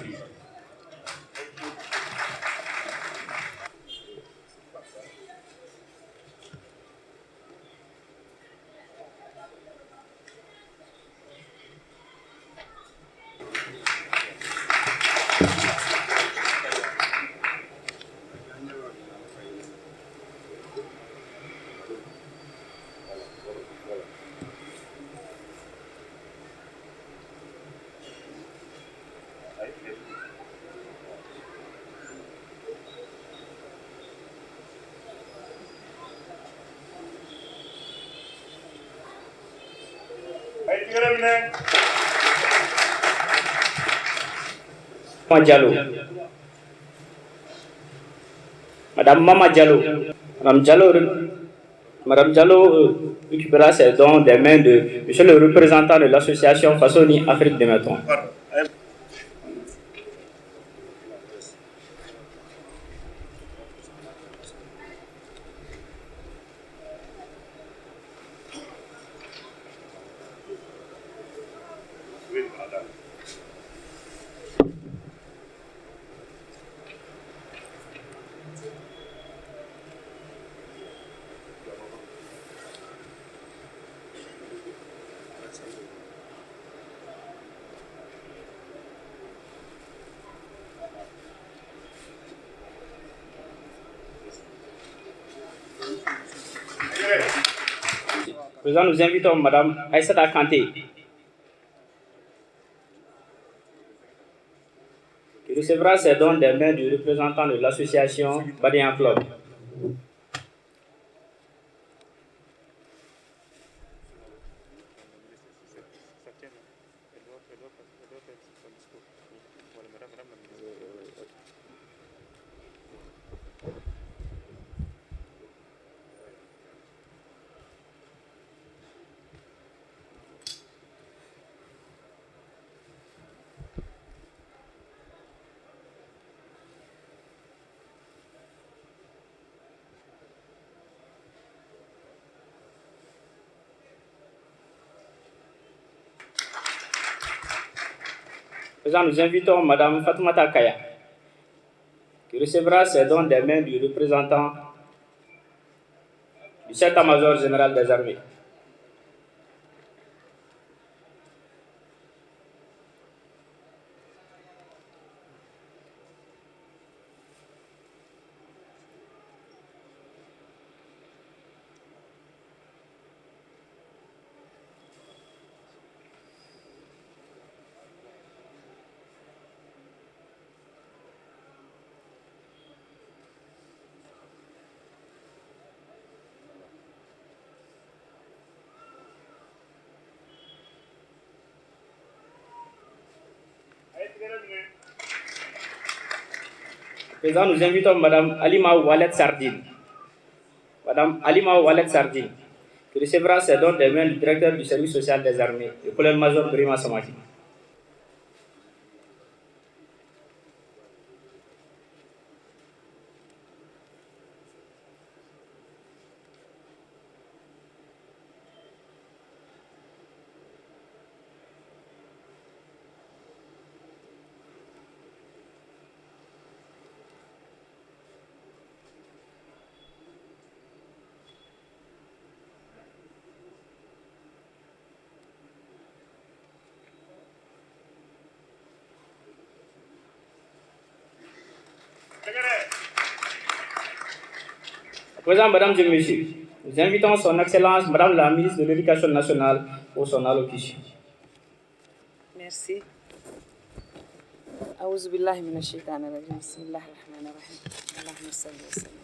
Diallo. Madame Mama Diallo. Madame Diallo récupérera ses dons des mains de Monsieur le représentant de l'association Fassoni Afrique de Méton. Président, nous invitons Madame Aïssata Kanté, qui recevra ses dons des mains du représentant de l'association Badian Club. Président, nous invitons Madame Fatoumata Kaya, qui recevra ses dons des mains du représentant du chef d'état-major général des armées. Président, nous invitons Madame Alima Oualet Sardine. Madame Alima Oualet Sardine, qui recevra ses dons des mains du directeur du service social des armées, le colonel-major Brima Samaki. Président, Mesdames et Messieurs, nous invitons Son Excellence Madame la Ministre de l'Éducation nationale pour son allocution. Merci. أعوذ بالله من الشيطان الرجيم بسم الله الرحمن الرحيم اللهم صل وسلم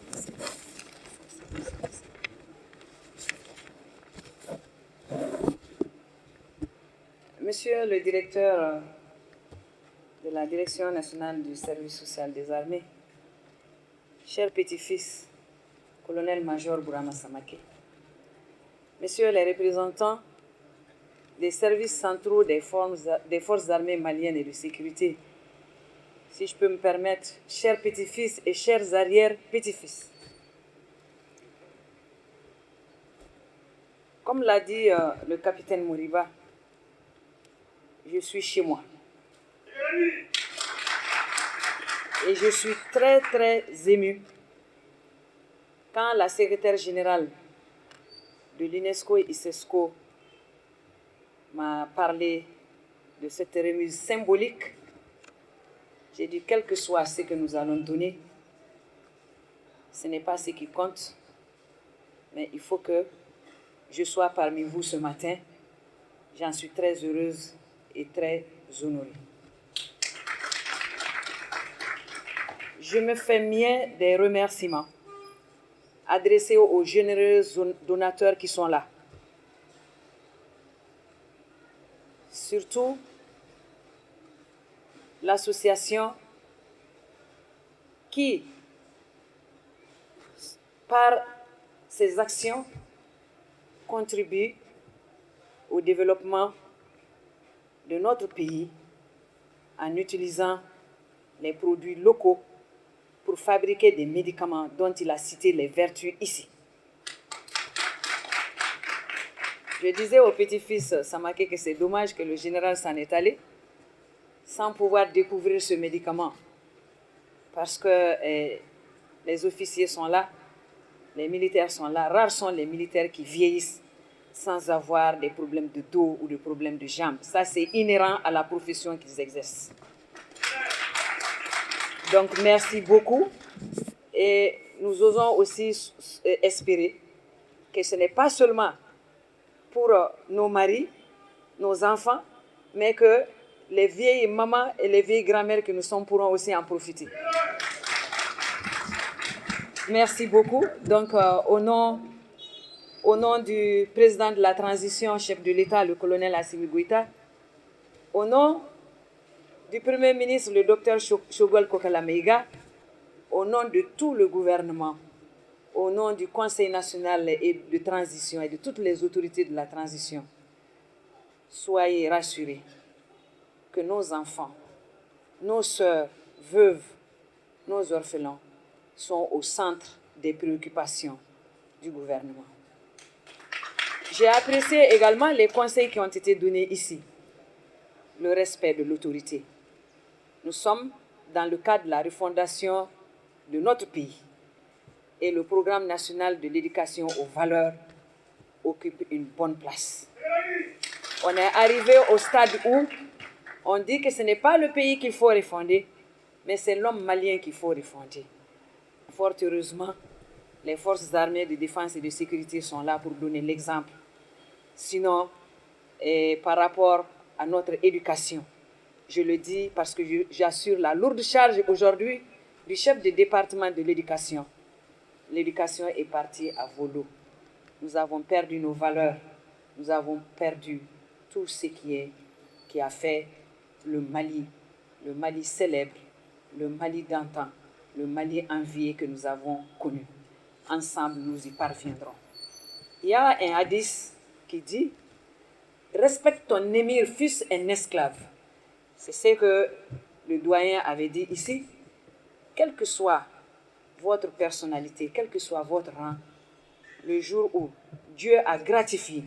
Monsieur le directeur de la Direction nationale du service social des armées, cher petit-fils, colonel-major Bourama Samake, Messieurs les représentants des services centraux des forces armées maliennes et de sécurité, si je peux me permettre, chers petits-fils et chers arrière-petits-fils. Comme l'a dit le capitaine Mouriba, je suis chez moi. Et je suis très, très émue quand la secrétaire générale de l'UNESCO et ICESCO m'a parlé de cette remise symbolique. J'ai dit, quel que soit ce que nous allons donner, ce n'est pas ce qui compte, mais il faut que je sois parmi vous ce matin. J'en suis très heureuse et très honorée. Je me fais mien des remerciements adressés aux généreux donateurs qui sont là. surtout l'association qui, par ses actions, contribue au développement de notre pays en utilisant les produits locaux pour fabriquer des médicaments dont il a cité les vertus ici. Je disais au petit-fils Samaké que c'est dommage que le général s'en est allé sans pouvoir découvrir ce médicament parce que les officiers sont là, les militaires sont là. Rares sont les militaires qui vieillissent sans avoir des problèmes de dos ou des problèmes de jambes. Ça, c'est inhérent à la profession qu'ils exercent. Donc, merci beaucoup. Et nous osons aussi espérer que ce n'est pas seulement pour nos maris, nos enfants, mais que les vieilles mamans et les vieilles grand-mères que nous sommes pourront aussi en profiter. Merci beaucoup. Donc, au nom du président de la transition, chef de l'État, le colonel Assimi Goïta, au nom du Premier ministre, le docteur Shogol Kokala Maïga, au nom de tout le gouvernement, au nom du Conseil national de transition et de toutes les autorités de la transition, soyez rassurés que nos enfants, nos sœurs, veuves, nos orphelins sont au centre des préoccupations du gouvernement. J'ai apprécié également les conseils qui ont été donnés ici. Le respect de l'autorité. Nous sommes dans le cadre de la refondation de notre pays et le programme national de l'éducation aux valeurs occupe une bonne place. On est arrivé au stade où on dit que ce n'est pas le pays qu'il faut refonder, mais c'est l'homme malien qu'il faut refonder. Fort heureusement, les forces armées de défense et de sécurité sont là pour donner l'exemple. Sinon, par rapport à notre éducation, je le dis parce que j'assure la lourde charge aujourd'hui du chef de département de l'éducation. L'éducation est partie à volo. Nous avons perdu nos valeurs, nous avons perdu tout ce qui a fait le Mali célèbre, le Mali d'antan, le Mali envié que nous avons connu. Ensemble, nous y parviendrons. Il y a un hadith qui dit « Respecte ton émir, fût-ce un esclave ». C'est ce que le doyen avait dit ici. Quelle que soit votre personnalité, quel que soit votre rang, le jour où Dieu a gratifié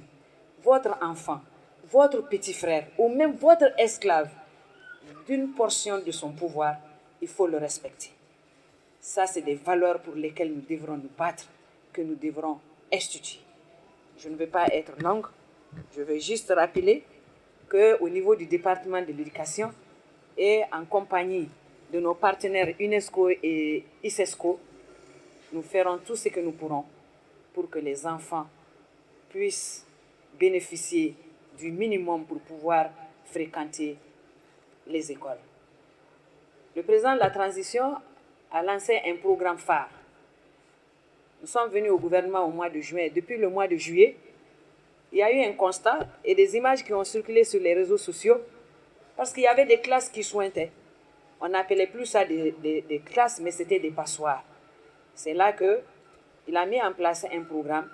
votre enfant, votre petit frère ou même votre esclave d'une portion de son pouvoir, il faut le respecter. Ça, c'est des valeurs pour lesquelles nous devrons nous battre, que nous devrons instituer. Je ne vais pas être longue, je vais juste rappeler qu'au niveau du département de l'éducation et en compagnie de nos partenaires UNESCO et ISESCO, nous ferons tout ce que nous pourrons pour que les enfants puissent bénéficier du minimum pour pouvoir fréquenter les écoles. Le président de la transition a lancé un programme phare. Nous sommes venus au gouvernement au mois de juin. Depuis le mois de juillet, il y a eu un constat et des images qui ont circulé sur les réseaux sociaux parce qu'il y avait des classes qui sointaient. On n'appelait plus ça des classes, mais c'était des passoires. C'est là qu'il a mis en place un programme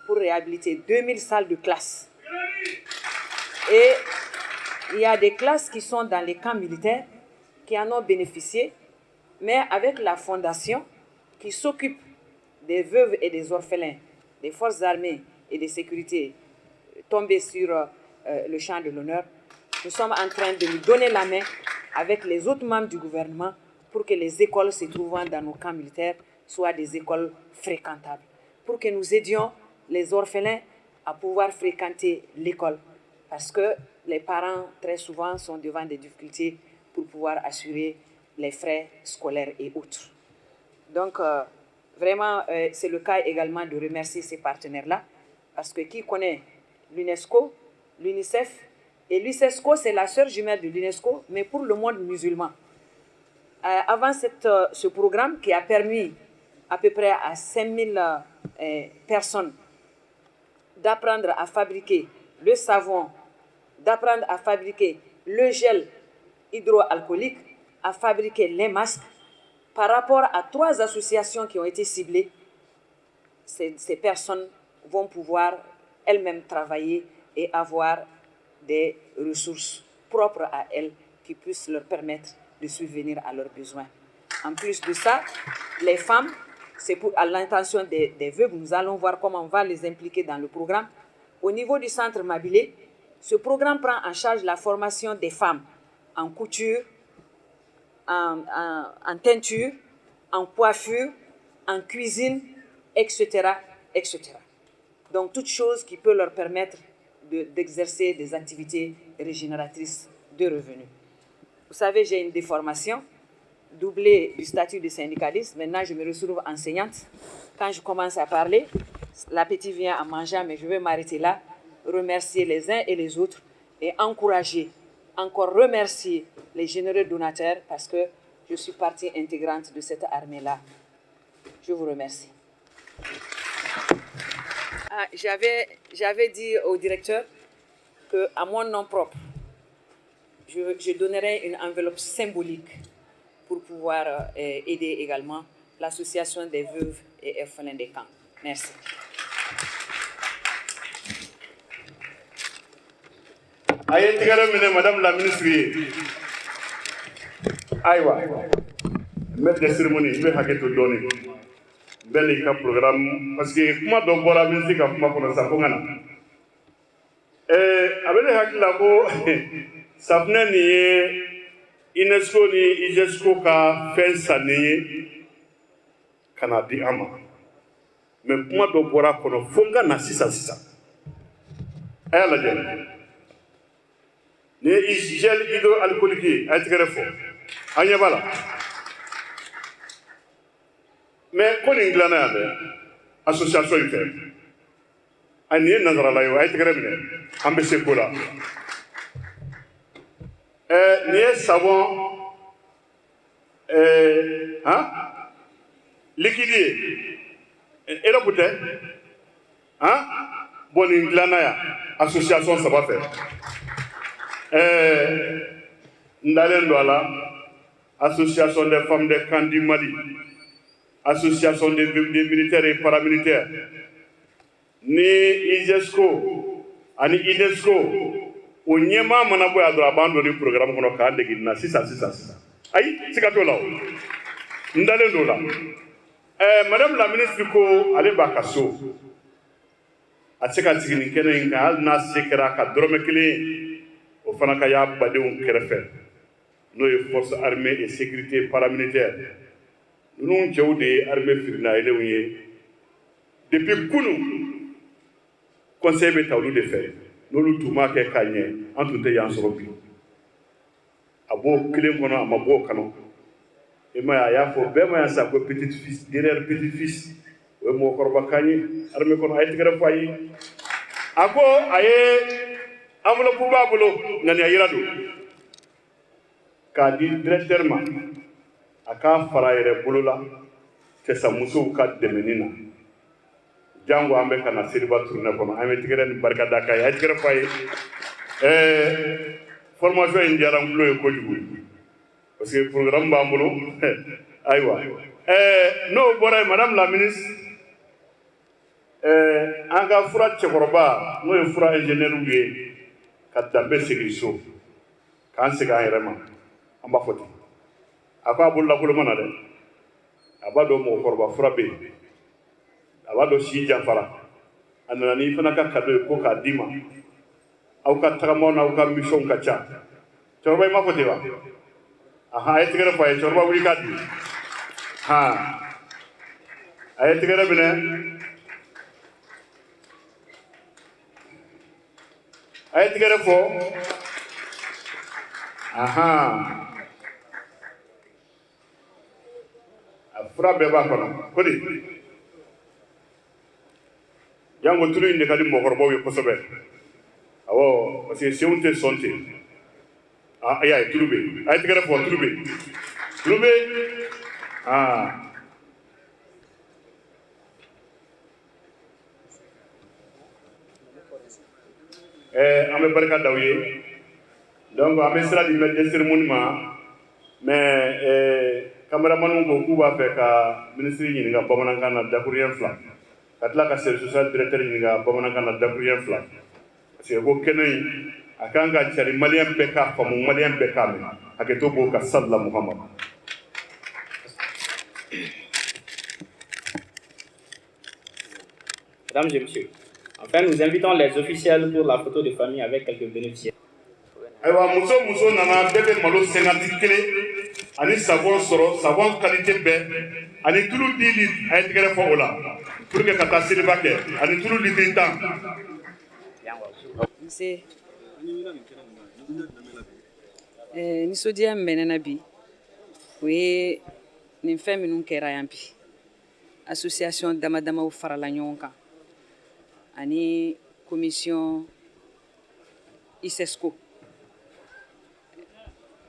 pour réhabiliter 2000 salles de classe. Et il y a des classes qui sont dans les camps militaires qui en ont bénéficié, mais avec la fondation qui s'occupe des veuves et des orphelins, des forces armées et de sécurité tombés sur le champ de l'honneur, nous sommes en train de nous donner la main avec les autres membres du gouvernement pour que les écoles se trouvant dans nos camps militaires soient des écoles fréquentables, pour que nous aidions les orphelins à pouvoir fréquenter l'école, parce que les parents, très souvent, sont devant des difficultés pour pouvoir assurer les frais scolaires et autres. Donc, vraiment, c'est le cas également de remercier ces partenaires-là, parce que qui connaît l'UNESCO, l'UNICEF, et l'UNESCO, c'est la sœur jumelle de l'UNESCO, mais pour le monde musulman. Avant ce programme qui a permis à peu près à 5000 personnes d'apprendre à fabriquer le savon d'apprendre à fabriquer le gel hydroalcoolique, à fabriquer les masques. Par rapport à 3 associations qui ont été ciblées, ces personnes vont pouvoir elles-mêmes travailler et avoir des ressources propres à elles qui puissent leur permettre de subvenir à leurs besoins. En plus de ça, les femmes, c'est à l'intention des veuves, nous allons voir comment on va les impliquer dans le programme. Au niveau du centre Mabilé, ce programme prend en charge la formation des femmes en couture, en teinture, en coiffure, en cuisine, etc., etc. Donc, toute chose qui peut leur permettre d'exercer des activités régénératrices de revenus. Vous savez, j'ai une déformation, doublée du statut de syndicaliste. Maintenant, je me retrouve enseignante. Quand je commence à parler, l'appétit vient en mangeant, mais je vais m'arrêter là, remercier les uns et les autres et encourager, encore remercier les généreux donateurs parce que je suis partie intégrante de cette armée-là. Je vous remercie. J'avais dit au directeur qu'à mon nom propre, je donnerai une enveloppe symbolique pour pouvoir aider également l'association des veuves et orphelins des camps. Merci. Madame la ministre, Aïwa, maître de cérémonie, je vais hacker tout donner. Bel programme, parce que comment donc voilà la musique à comment ça fonctionne. Avec les hackers là-bas, ça venait ni UNESCO ni IGESCO qui fait ça ni Canadi ama. Mais comment donc voilà qu'on fonga na sisa. Elle a dit. Ni gel hydroalcoolique, a été greffé. Agnabala. Mais quand il y a une association, il fait. Il y a une association, il y a savon liquidé. Et là, peut-être, bon, il y a une association, ça va faire. Ndalendouala, association des femmes des camps du Mali, association des militaires et paramilitaires, ni IGESCO, ni INESCO, au Niema Manabo a abandonné le programme qu'on a créé de Sisa. Aïe, c'est qu'à toi là. Ndalendoula. Madame la ministre, allez bakasso. A ce qu'à dire qu'il y a un nas sekera kadromekele. Au Fanakaya Badeon Kerefel, nos forces armées et sécurité paramilitaires. Nous avons des armées firna et depuis Kounou, conseil Betaoulou de faire. Nous nous tournons à Kanye, en tout cas, en Soropi. Abo Kilemono, Amabo Kano. Et moi, il y a pour Bema, sa petite-fils, derrière petit-fils, et mon Korbakani, armée qu'on a été greffé. Abo, aye. Amolo Poubabulo, Nania Yirado. Kadi directement, Aka Faraire Boulola, Tessa Moussou Kat de Menina. Django Ambeka na Silva Tournepono, Ametigren Barkadaka, Edgrafaye, formation indienne bleu et Kodjou. Parce que le programme Bambulo, Aïwa. Non, Madame la ministre, Anga Fura Tchekoroba, nous Fura ingénieur oublié. Kadambe Segriso, quand c'est un élément, en bas faute. À quoi vous l'avez demandé? À bas de mon corps frappé. À bas de Sidi Fara. Anani Fanaka Kado Koka Dima. Auka Tramon, Auka Mission Kacha. Torba ma faute. Aha, être grave, et Torba Wikadi. Ha. Être grave, Aïe, tu es fort. Aha. Afra beba kono. Kodi. Yango tulu inde kadi mo horbo wi kosobe. Awo, parce que c'est un te sonté. Ah, aïe, tulube. Aïe, tu es fort, tulube. Tulube. Ah. an bɛ barika d'aw ye donc an bɛ sira di maître cérémonie ma mais cameraman ko k'u b'a fɛ ka ministre ɲininka bamanankan na dakuruɲɛ 2 ka tila ka service social directeur ɲininka bamanankan na dakuruɲɛ 2 parce que ko kɛnɛ in a kan ka cari maliyɛn bɛɛ k'a faamu maliyɛn bɛɛ k'a mɛn hakɛto b'o ka salila muhamad. Mesdames et messieurs, enfin nous invitons les officiels pour la photo de famille avec quelques bénéficiaires. Ayiwa muso nana bɛɛ bɛ malo 51 ani savon sɔrɔ savon qualité bɛɛ ani tulu 10 litres a ye tigɛrɛ fɔ o la pour que ka taa seliba kɛ ani tulu litre 10. Nse nisɔndiya min bɛ ne na bi o ye nin fɛn minnu kɛra yan bi association damadamaw farala ɲɔgɔn kan ani commission ISESCO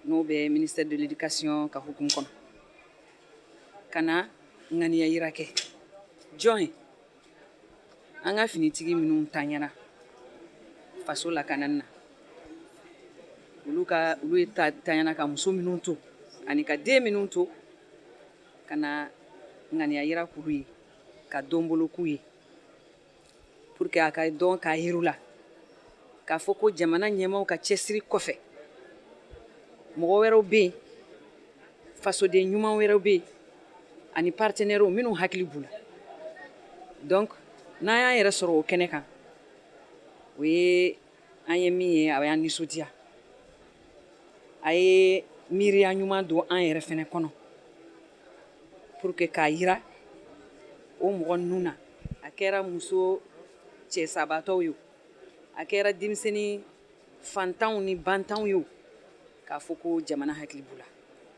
n'o bɛ ministère de l'éducation ka hukumu kɔnɔ ka na ŋaniya yira kɛ jɔn ye an ka finitigi minnu taɲana faso lakanani na olu ye taɲana ka muso minnu to ani ka den minnu to ka na ŋaniya yira k'ulu ye ka donbolo k'u ye pour que a ka dɔn k'a yiru la k'a fɔ ko jamana ɲɛmaw ka cɛsiri kɔfɛ mɔgɔ wɛrɛw bɛ yen fasoden ɲuman wɛrɛw bɛ yen ani partenaires minnu hakili b'u la donc n'an y'an yɛrɛ sɔrɔ o kɛnɛ kan o ye an ye min ye a y'an nisɔndiya a ye miiriya ɲuman don an yɛrɛ fɛnɛ kɔnɔ pour que k'a yira o mɔgɔ ninnu na a kɛra muso cɛ sabatɔw ye a kɛra denmisɛnnin fantanw ni bantanw ye k'a fɔ ko jamana hakili b'u la.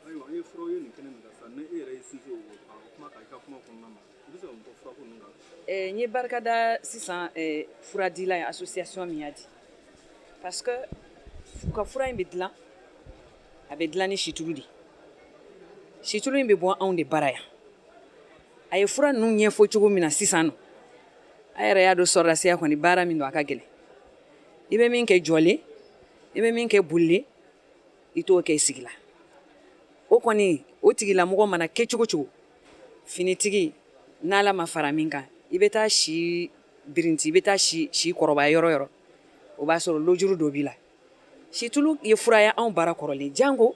Ayiwa an ye furaw ye nin kɛnɛ min kan sisan ne e yɛrɛ ye sinsin o kuma kan i ka kuma kɔnɔna na i bɛ se ka mun fɔ fura ko ninnu kan. N ye barika da sisan furadila ye association min y'a di parce que ka fura in bɛ dilan a bɛ dilan ni situlu de situlu in bɛ bɔ anw de bara yan a ye fura ninnu ɲɛfɔ cogo min na sisan nɔ a yɛrɛ y'a dɔn sɔrɔdasiya kɔni baara min don a ka gɛlɛn i bɛ min kɛ jɔlen i bɛ min kɛ bolilen i t'o kɛ i sigi la o kɔni o tigilamɔgɔ mana kɛ cogo cogo finitigi n'ala ma fara min kan i bɛ taa si birinti i bɛ taa si kɔrɔbaya yɔrɔ yɔrɔ o b'a sɔrɔ lojuru dɔ b'i la situlu ye fura ye anw baara kɔrɔlen jango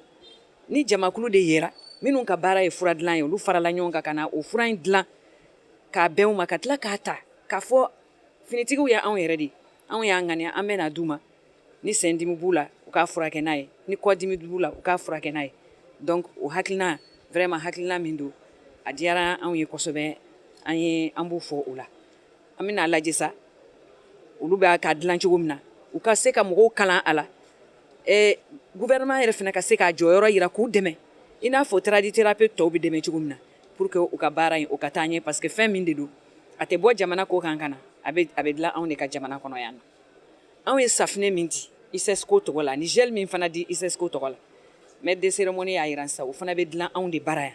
ni jamakulu de yera minnu ka baara ye fura dilan ye olu farala ɲɔgɔn kan ka na o fura in dilan k'a bɛn u ma ka tila k'a ta k'a fɔ finitigiw ye anw yɛrɛ de anw y'an ŋaniya an bɛ na d'u ma ni sendimi b'u la u k'a furakɛ n'a ye ni kɔdimi b'u la u k'a furakɛ n'a ye donc o hakilina vraiment hakilina min don a diyara anw ye kosɛbɛ an b'u fɔ o la an bɛna lajɛ sa olu b'a ka dilan cogo min na u ka se ka mɔgɔw kalan a la gouvernement yɛrɛ fana ka se k'a jɔyɔrɔ yira k'u dɛmɛ i n'a fɔ tradithérapeute tɔw bɛ dɛmɛ cogo min na pour que u ka baara in o ka taa ɲɛ parce que fɛn min de don a tɛ bɔ jamana ko kan ka na a bɛ dilan anw de ka jamana kɔnɔ yan nɔ anw ye safinɛ min di ISESCO tɔgɔ la ni gel min fana di ISESCO tɔgɔ la maître de cérémonie y'a jira sisan o fana bɛ dilan anw de bara yan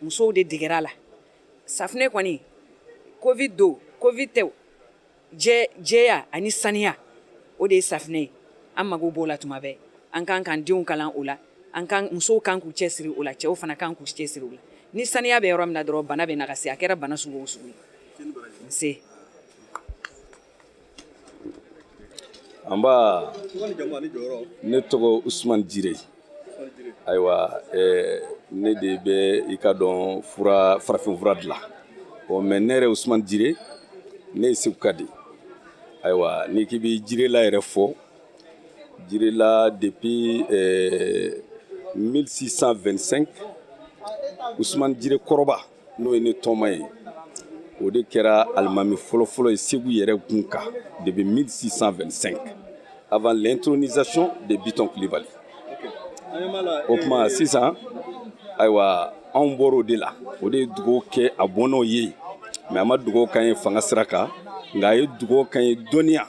musow de degera la safinɛ kɔni covid don covid tɛ jɛya ani saniya o de ye safinɛ ye an mago b'o la tuma bɛɛ an kan k'an denw kalan o la musow kan k'u cɛsiri o la cɛw fana kan k'u cɛsiri o la ni saniya bɛ yɔrɔ min na dɔrɔn bana bɛ nagasi a kɛra bana sugu o sugu ye nse Amba ne tɔgɔ Usman Jire ayiwa ne de bɛ i ka dɔn farafin fura dilan mais ne yɛrɛ Usman Jire ne ye Segu ka de ayiwa n'i k'i bɛ Jirela yɛrɛ fɔ Jirela depuis 1625 Usman Jire kɔrɔba n'o ye ne tɔma ye o de kɛra alimami fɔlɔfɔlɔ ye Segu yɛrɛ kun kan depuis 1625 avant l'intronisation de Biton Kulibali. O kuma sisan ayiwa anw bɔra o de la o de ye dugawu kɛ a bɔnnaw ye mais a ma dugawu k'an ye fanga sira kan nka a ye dugawu k'an ye dɔnniya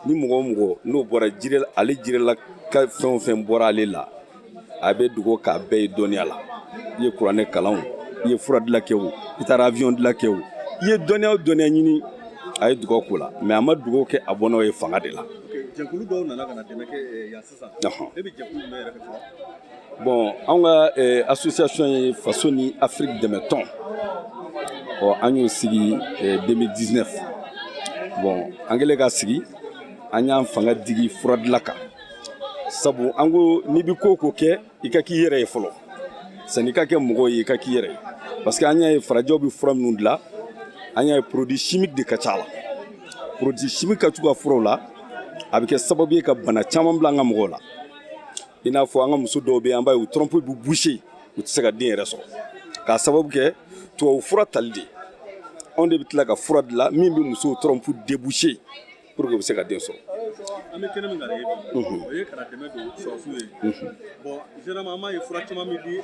ni mɔgɔ o mɔgɔ n'o bɔra ale Jirela ka fɛn o fɛn bɔra ale la a bɛ dugawu k'a bɛɛ ye dɔnniya la i ye kuranɛ kalan o i ye fura dilan kɛ o i taara avion dilan kɛ o i ye dɔnniya o dɔnniya ɲini a ye dugawu k'o la mais a ma dugawu kɛ a bɔnnaw ye fanga de la jɛkulu dɔw nana ka na dɛmɛ kɛ yan sisan e bɛ jɛkulu min yɛrɛ fɛ bon an ka association ye faso ni Afrique dɛmɛ tɔn an y'o sigi 2019 bon an kɛlen ka sigi an y'an fanga digi fura dilan kan sabu an ko n'i bɛ ko kɛ i ka k'i yɛrɛ ye fɔlɔ sanni ka kɛ mɔgɔ ye i ka k'i yɛrɛ ye parce que an y'a ye farajɛw bɛ fura minnu dilan an y'a ye produit chimique de ka ca la produit chimique ka jugu a furaw la a bɛ kɛ sababu ye ka bana caman bila an ka mɔgɔw la i n'a fɔ an ka muso dɔw bɛ yen an b'a ye u trompe bɛ boucher u tɛ se ka den yɛrɛ sɔrɔ k'a sababu kɛ tubabu fura tali de anw de bɛ tila ka fura dilan min bɛ musow trompe déboucher pour que u bɛ se ka den sɔrɔ. an bɛ kɛnɛ min kan ye bi o ye kana dɛmɛ don sɔrɔsiw ye bon généralement an b'a ye fura caman bɛ di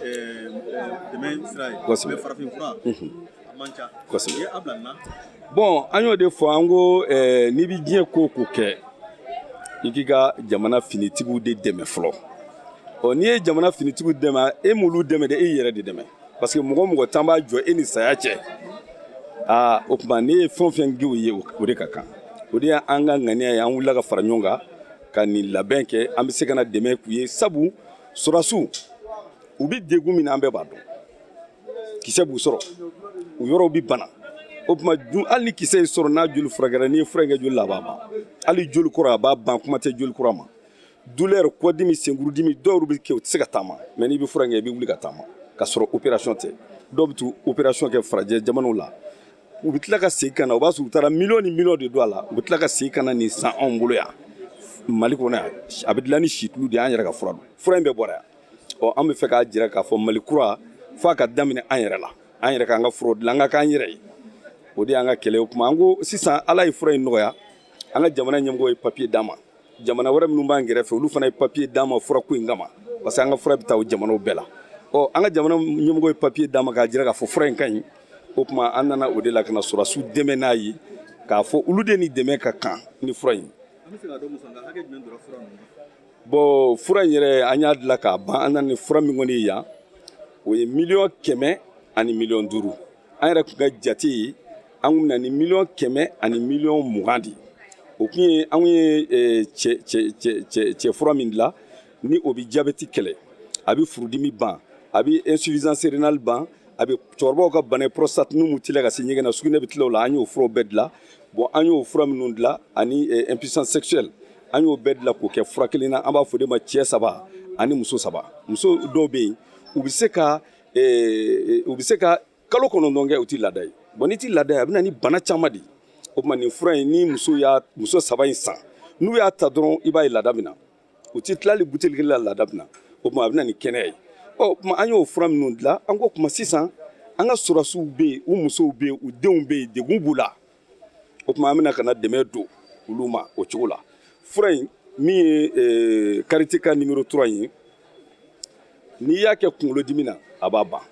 dɛmɛ sira ye mais farafin fura a man ca o ye a bila nin na. bon an y'o de fɔ an ko n'i bɛ diɲɛ ko o ko kɛ i k'i ka jamana finitigiw de dɛmɛ fɔlɔ n'i ye jamana finitigiw dɛmɛ e m'olu dɛmɛ dɛ e yɛrɛ de dɛmɛ parce que mɔgɔ o mɔgɔ tan b'a jɔ e ni saya cɛ o tuma ne ye fɛn o fɛn k'o ye o de ka kan o de y'an ka ŋaniya ye an wulila ka fara ɲɔgɔn kan ka nin labɛn kɛ an bɛ se ka na dɛmɛ k'u ye sabu sɔrɔsiw u bɛ degun min na an bɛɛ b'a dɔn kisɛ b'u sɔrɔ u yɔrɔw bɛ bana o tuma hali ni kisɛ y'i sɔrɔ n'a joli furakɛra n'i ye fura in kɛ joli la a b'a ban hali joli kɔrɔ a b'a ban kuma tɛ joli kura ma douleur kɔdimi senkurudimi dɔw bɛ kɛ u tɛ se ka taama mais n'i bɛ fura in kɛ i bɛ wuli ka taama ka sɔrɔ opération tɛ dɔw bɛ t'u opération kɛ farajɛ jamanaw la u bɛ tila ka segin ka na o b'a sɔrɔ u taara miliyɔn ni miliyɔn de don a la u bɛ tila ka segin ka na nin san anw bolo yan mali kɔnɔ yan a bɛ dilan ni situlu de ye an yɛrɛ ka fura don fura in bɛɛ bɔra yan an bɛ fɛ k'a jira k'a fɔ mali kura f'a ka daminɛ an yɛrɛ la an yɛrɛ k'an ka furaw dilan an ka k'an yɛrɛ ye o de y'an ka kɛlɛ o kuma an ko sisan ala ye fura in nɔgɔya an ka jamana ɲɛmɔgɔ ye papier d'an ma jamana wɛrɛ minnu b'an kɛrɛfɛ olu fana ye papier d'an ma fura ko in kama parce que an ka fura bɛ taa o jamanaw bɛɛ la an ka jamana ɲɛmɔgɔ ye papier d'an ma k'a jira k'a fɔ fura in ka ɲi o kuma an nana o de la ka na sɔrɔsiw dɛmɛ n'a ye k'a fɔ olu de ni dɛmɛ ka kan ni fura in bon fura in yɛrɛ an y'a dilan k'a ban an nana ni fura min kɔni ye yan o ye 100 ani 5 an yɛrɛ tun ka jate ye an kun bɛna ni 100 ani 20 de o kun ye an ye cɛ fura min dilan ni o bɛ jabɛti kɛlɛ a bɛ furudimi ban a bɛ insuffisance rénale ban a bɛ cɛkɔrɔbaw ka bana prostate n'u mu tila ka se ɲɛgɛn na sugunɛ bɛ tila o la an y'o furaw bɛɛ dilan bon an y'o fura minnu dilan ani impuissance sexuelle an y'o bɛɛ dilan k'o kɛ fura kelen na an b'a fɔ de ma cɛ 3 ani muso 3 muso dɔw bɛ yen u bɛ se ka kalo 9 kɛ u tɛ laada ye bon n'i tɛ laada ye a bɛ na ni bana caman de ye o tuma nin fura in ni muso 3 in san n'u y'a ta dɔrɔn i b'a ye laada bɛ na u tɛ tilali buteli kelen la laada bɛ na o tuma a bɛ na ni kɛnɛya ye o tuma an y'o fura minnu dilan an ko kuma sisan an ka sɔrɔsiw bɛ yen u musow bɛ yen u denw bɛ yen degun b'u la o tuma an bɛna ka na dɛmɛ don olu ma o cogo la fura in min ye karité ka numéro 3 ye n'i y'a kɛ kunkolodimi na a b'a ban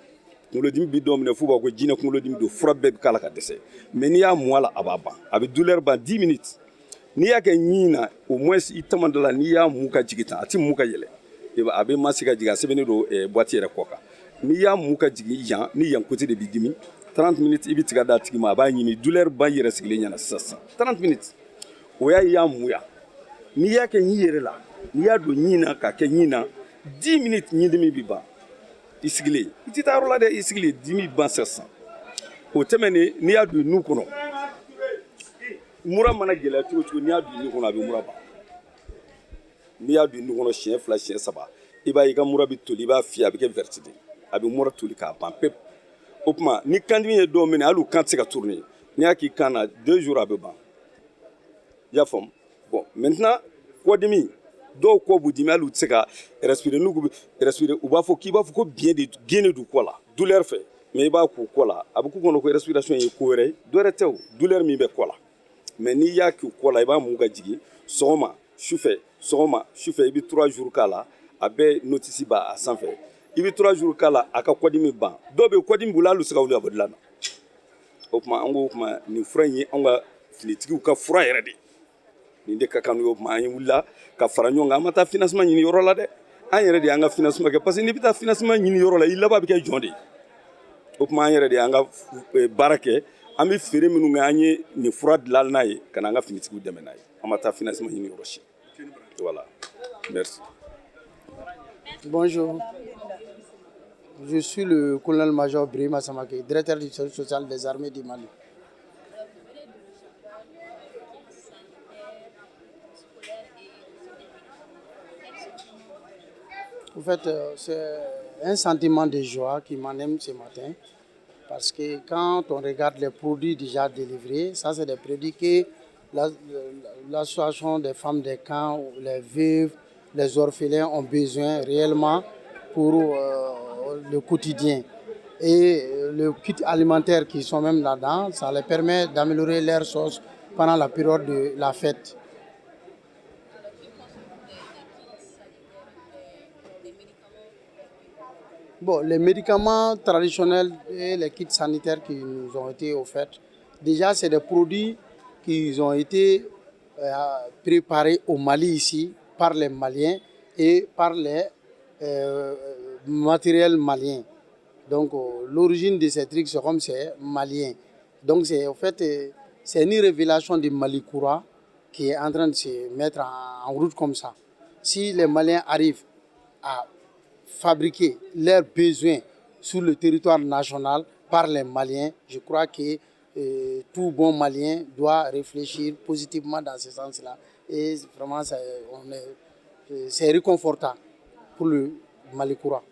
kunkolodimi bɛ dɔw minɛ f'u b'a ko jinɛ kunkolodimi don fura bɛɛ bɛ k'a la ka dɛsɛ mais n'i y'a mun a la a b'a ban a bɛ douleur ban 10 minutes n'i y'a kɛ ɲin na au moins i tama dɔ la n'i y'a mun ka jigin tan a tɛ mun ka yɛlɛ a bɛ masi ka jigin a sɛbɛnnen don boîte yɛrɛ kɔ kan n'i y'a mun ka jigin yan ni yan côté de b'i dimi 30 minutes i bɛ tiga d'a tigi ma a b'a ɲimi douleur ban yɛrɛ sigilen ɲɛna sisan 30 minutes o y'a ye i y'a mun yan n'i y'a kɛ ɲin yɛrɛ la n'i y'a don ɲin na k'a kɛ ɲin na 10 minutes ɲin dimi bɛ ban i sigilen i tɛ taa yɔrɔ la dɛ i sigilen dimi ban sisan o tɛmɛnen n'i y'a don nu kɔnɔ mura mana gɛlɛya cogo cogo n'i y'a don nu kɔnɔ a bɛ mura ban n'i y'a don nu kɔnɔ siɲɛ 2 siɲɛ 3 i b'a ye i ka mura bɛ toli i b'a fiyɛ a bɛ kɛ verte de a bɛ mura toli k'a ban pepu o tuma ni kandimi ye dɔw minɛ hali u kan tɛ se ka tourner n'i y'a k'i kan na 2 jours a bɛ ban i y'a faamu bon maintenant kɔdimi dɔw kɔ b'u dimi hali u tɛ se ka respirer n'u bɛ respirer u b'a fɔ k'i b'a fɔ ko biyɛn de gene don kɔ la douleur fɛ mais i b'a k'u kɔ la a bɛ k'u kɔnɔ ko respiration ye ko wɛrɛ ye dɔ wɛrɛ tɛ o douleur min bɛ kɔ la mais n'i y'a k'u kɔ la i b'a mun ka jigin sɔgɔma sufɛ sɔgɔma sufɛ i bɛ 3 jours k'a la a bɛɛ notice b'a sanfɛ i bɛ 3 jours k'a la a ka kɔdimi ban dɔw bɛ yen kɔdimi b'u la hali u tɛ se ka wuli ka bɔ dilan na o tuma an ko o tuma nin fura in ye anw ka finitigiw ka fura yɛrɛ de nin de ka kan n'o tuma an ye wulila ka fara ɲɔgɔn kan an ma taa financement ɲini yɔrɔ la dɛ an yɛrɛ de y'an ka financement kɛ parce que n'i bɛ taa financement ɲini yɔrɔ la i laban bɛ kɛ jɔn de ye o tuma an yɛrɛ de y'an ka baara kɛ an bɛ feere minnu kɛ an ye nin fura dilan n'a ye ka na an ka finitigiw dɛmɛ n'a ye an ma taa financement ɲini yɔrɔ si. Voilà. Merci. Bonjour. Je suis le colonel-major Brima Samake, directeur du service social des armées du Mali. En fait, c'est un sentiment de joie qui m'anime ce matin. Parce que quand on regarde les produits déjà délivrés, ça c'est des produits que l'association des femmes des camps, les veuves, les orphelins ont besoin réellement pour le quotidien. Et le kit alimentaire qui sont même là-dedans, ça les permet d'améliorer leur sauce pendant la période de la fête. Bon, les médicaments traditionnels et les kits sanitaires qui nous ont été offerts, déjà c'est des produits qui ont été préparés au Mali ici par les Maliens et par les matériels maliens. Donc l'origine de ces trucs, c'est comme c'est malien. Donc c'est en fait c'est une révélation du Mali Koura qui est en train de se mettre en route comme ça. Si les Maliens arrivent à fabriquer leurs besoins sur le territoire national par les Maliens, je crois que tout bon Malien doit réfléchir positivement dans ce sens-là. Et vraiment, c'est réconfortant pour le Mali Koura.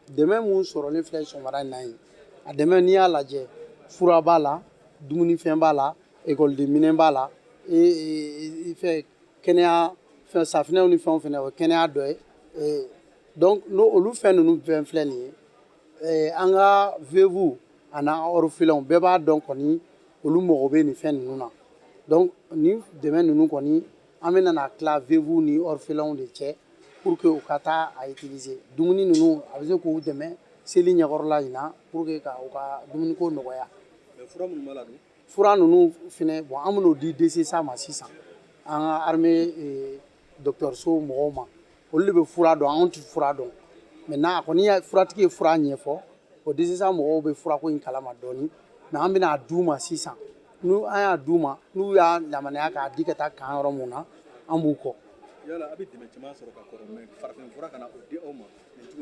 Demain, nous serons les flèches sur Maranaï. Demain, nous allons la Furabala, Doumunifembala, école de Minembala. Et il fait Kenya, ça finit on fait Kenya doy. Donc nous faisons nous influencer. Anga vevu ana orphelin beba donc oni olu mogobe ni fait nous na. Donc ni demain nous koni amena na cla vevu ni orphelin de tché pour que okata a utiliser. Dumuni nous avec ko demain c'est ligne gorla ina pour que ka dumuni ko noya. Mais fura mun malade. Fura nous fine bon amuno di DC ça ma 600 en armée docteur So Mohoma olu be fura do on ti fura do maintenant ko ni fura tiki fura nyefo o DC ça mo be fura ko in kala ma doni mais ambina duma 600 nous aya duma nous ya lamana ka dikata kan ro muna ambuko yala abi de metima soro ka ko mais farfin fura kana o di oma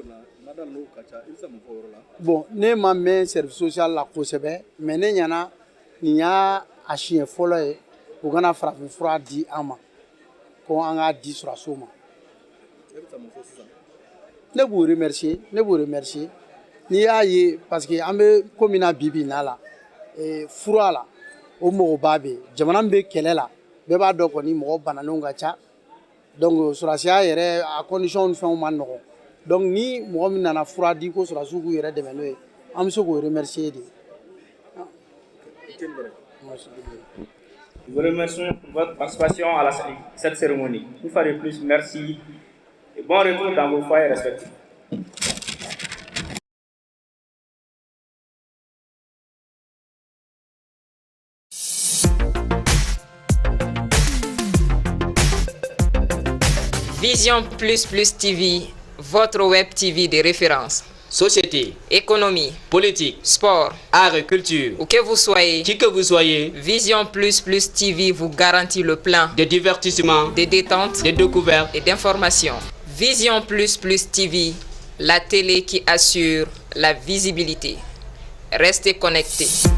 na madal no kacha ilsa mo foro la bon ne ma main service social la ko sebe mais ne nyana ni y'a a chien folo ye o kana farafin fura di ama ko an ka di sur so ma ne b'u remercier ni y'a ye parce que an be komina bibi na la fura la o mogo ba be jamana be kɛlɛ la bɛɛ b'a dɔn kɔni mɔgɔ bananenw ka ca donc surasiya yɛrɛ a condition fɛnw ma nɔgɔn donc ni mɔgɔ min nana fura di ko surasiw k'u yɛrɛ dɛmɛ n'o ye an be se k'o remercier de. Nous vous remercions pour votre participation à cette cérémonie. Une fois de plus, merci et bon retour dans vos foyers respectifs. Vision Plus Plus TV, votre web TV de référence. Société, économie, politique, sport, art et culture. Où que vous soyez, qui que vous soyez, Vision Plus Plus TV vous garantit le plan de divertissement, de détente, de découverte et d'information. Vision Plus Plus TV, la télé qui assure la visibilité. Restez connectés.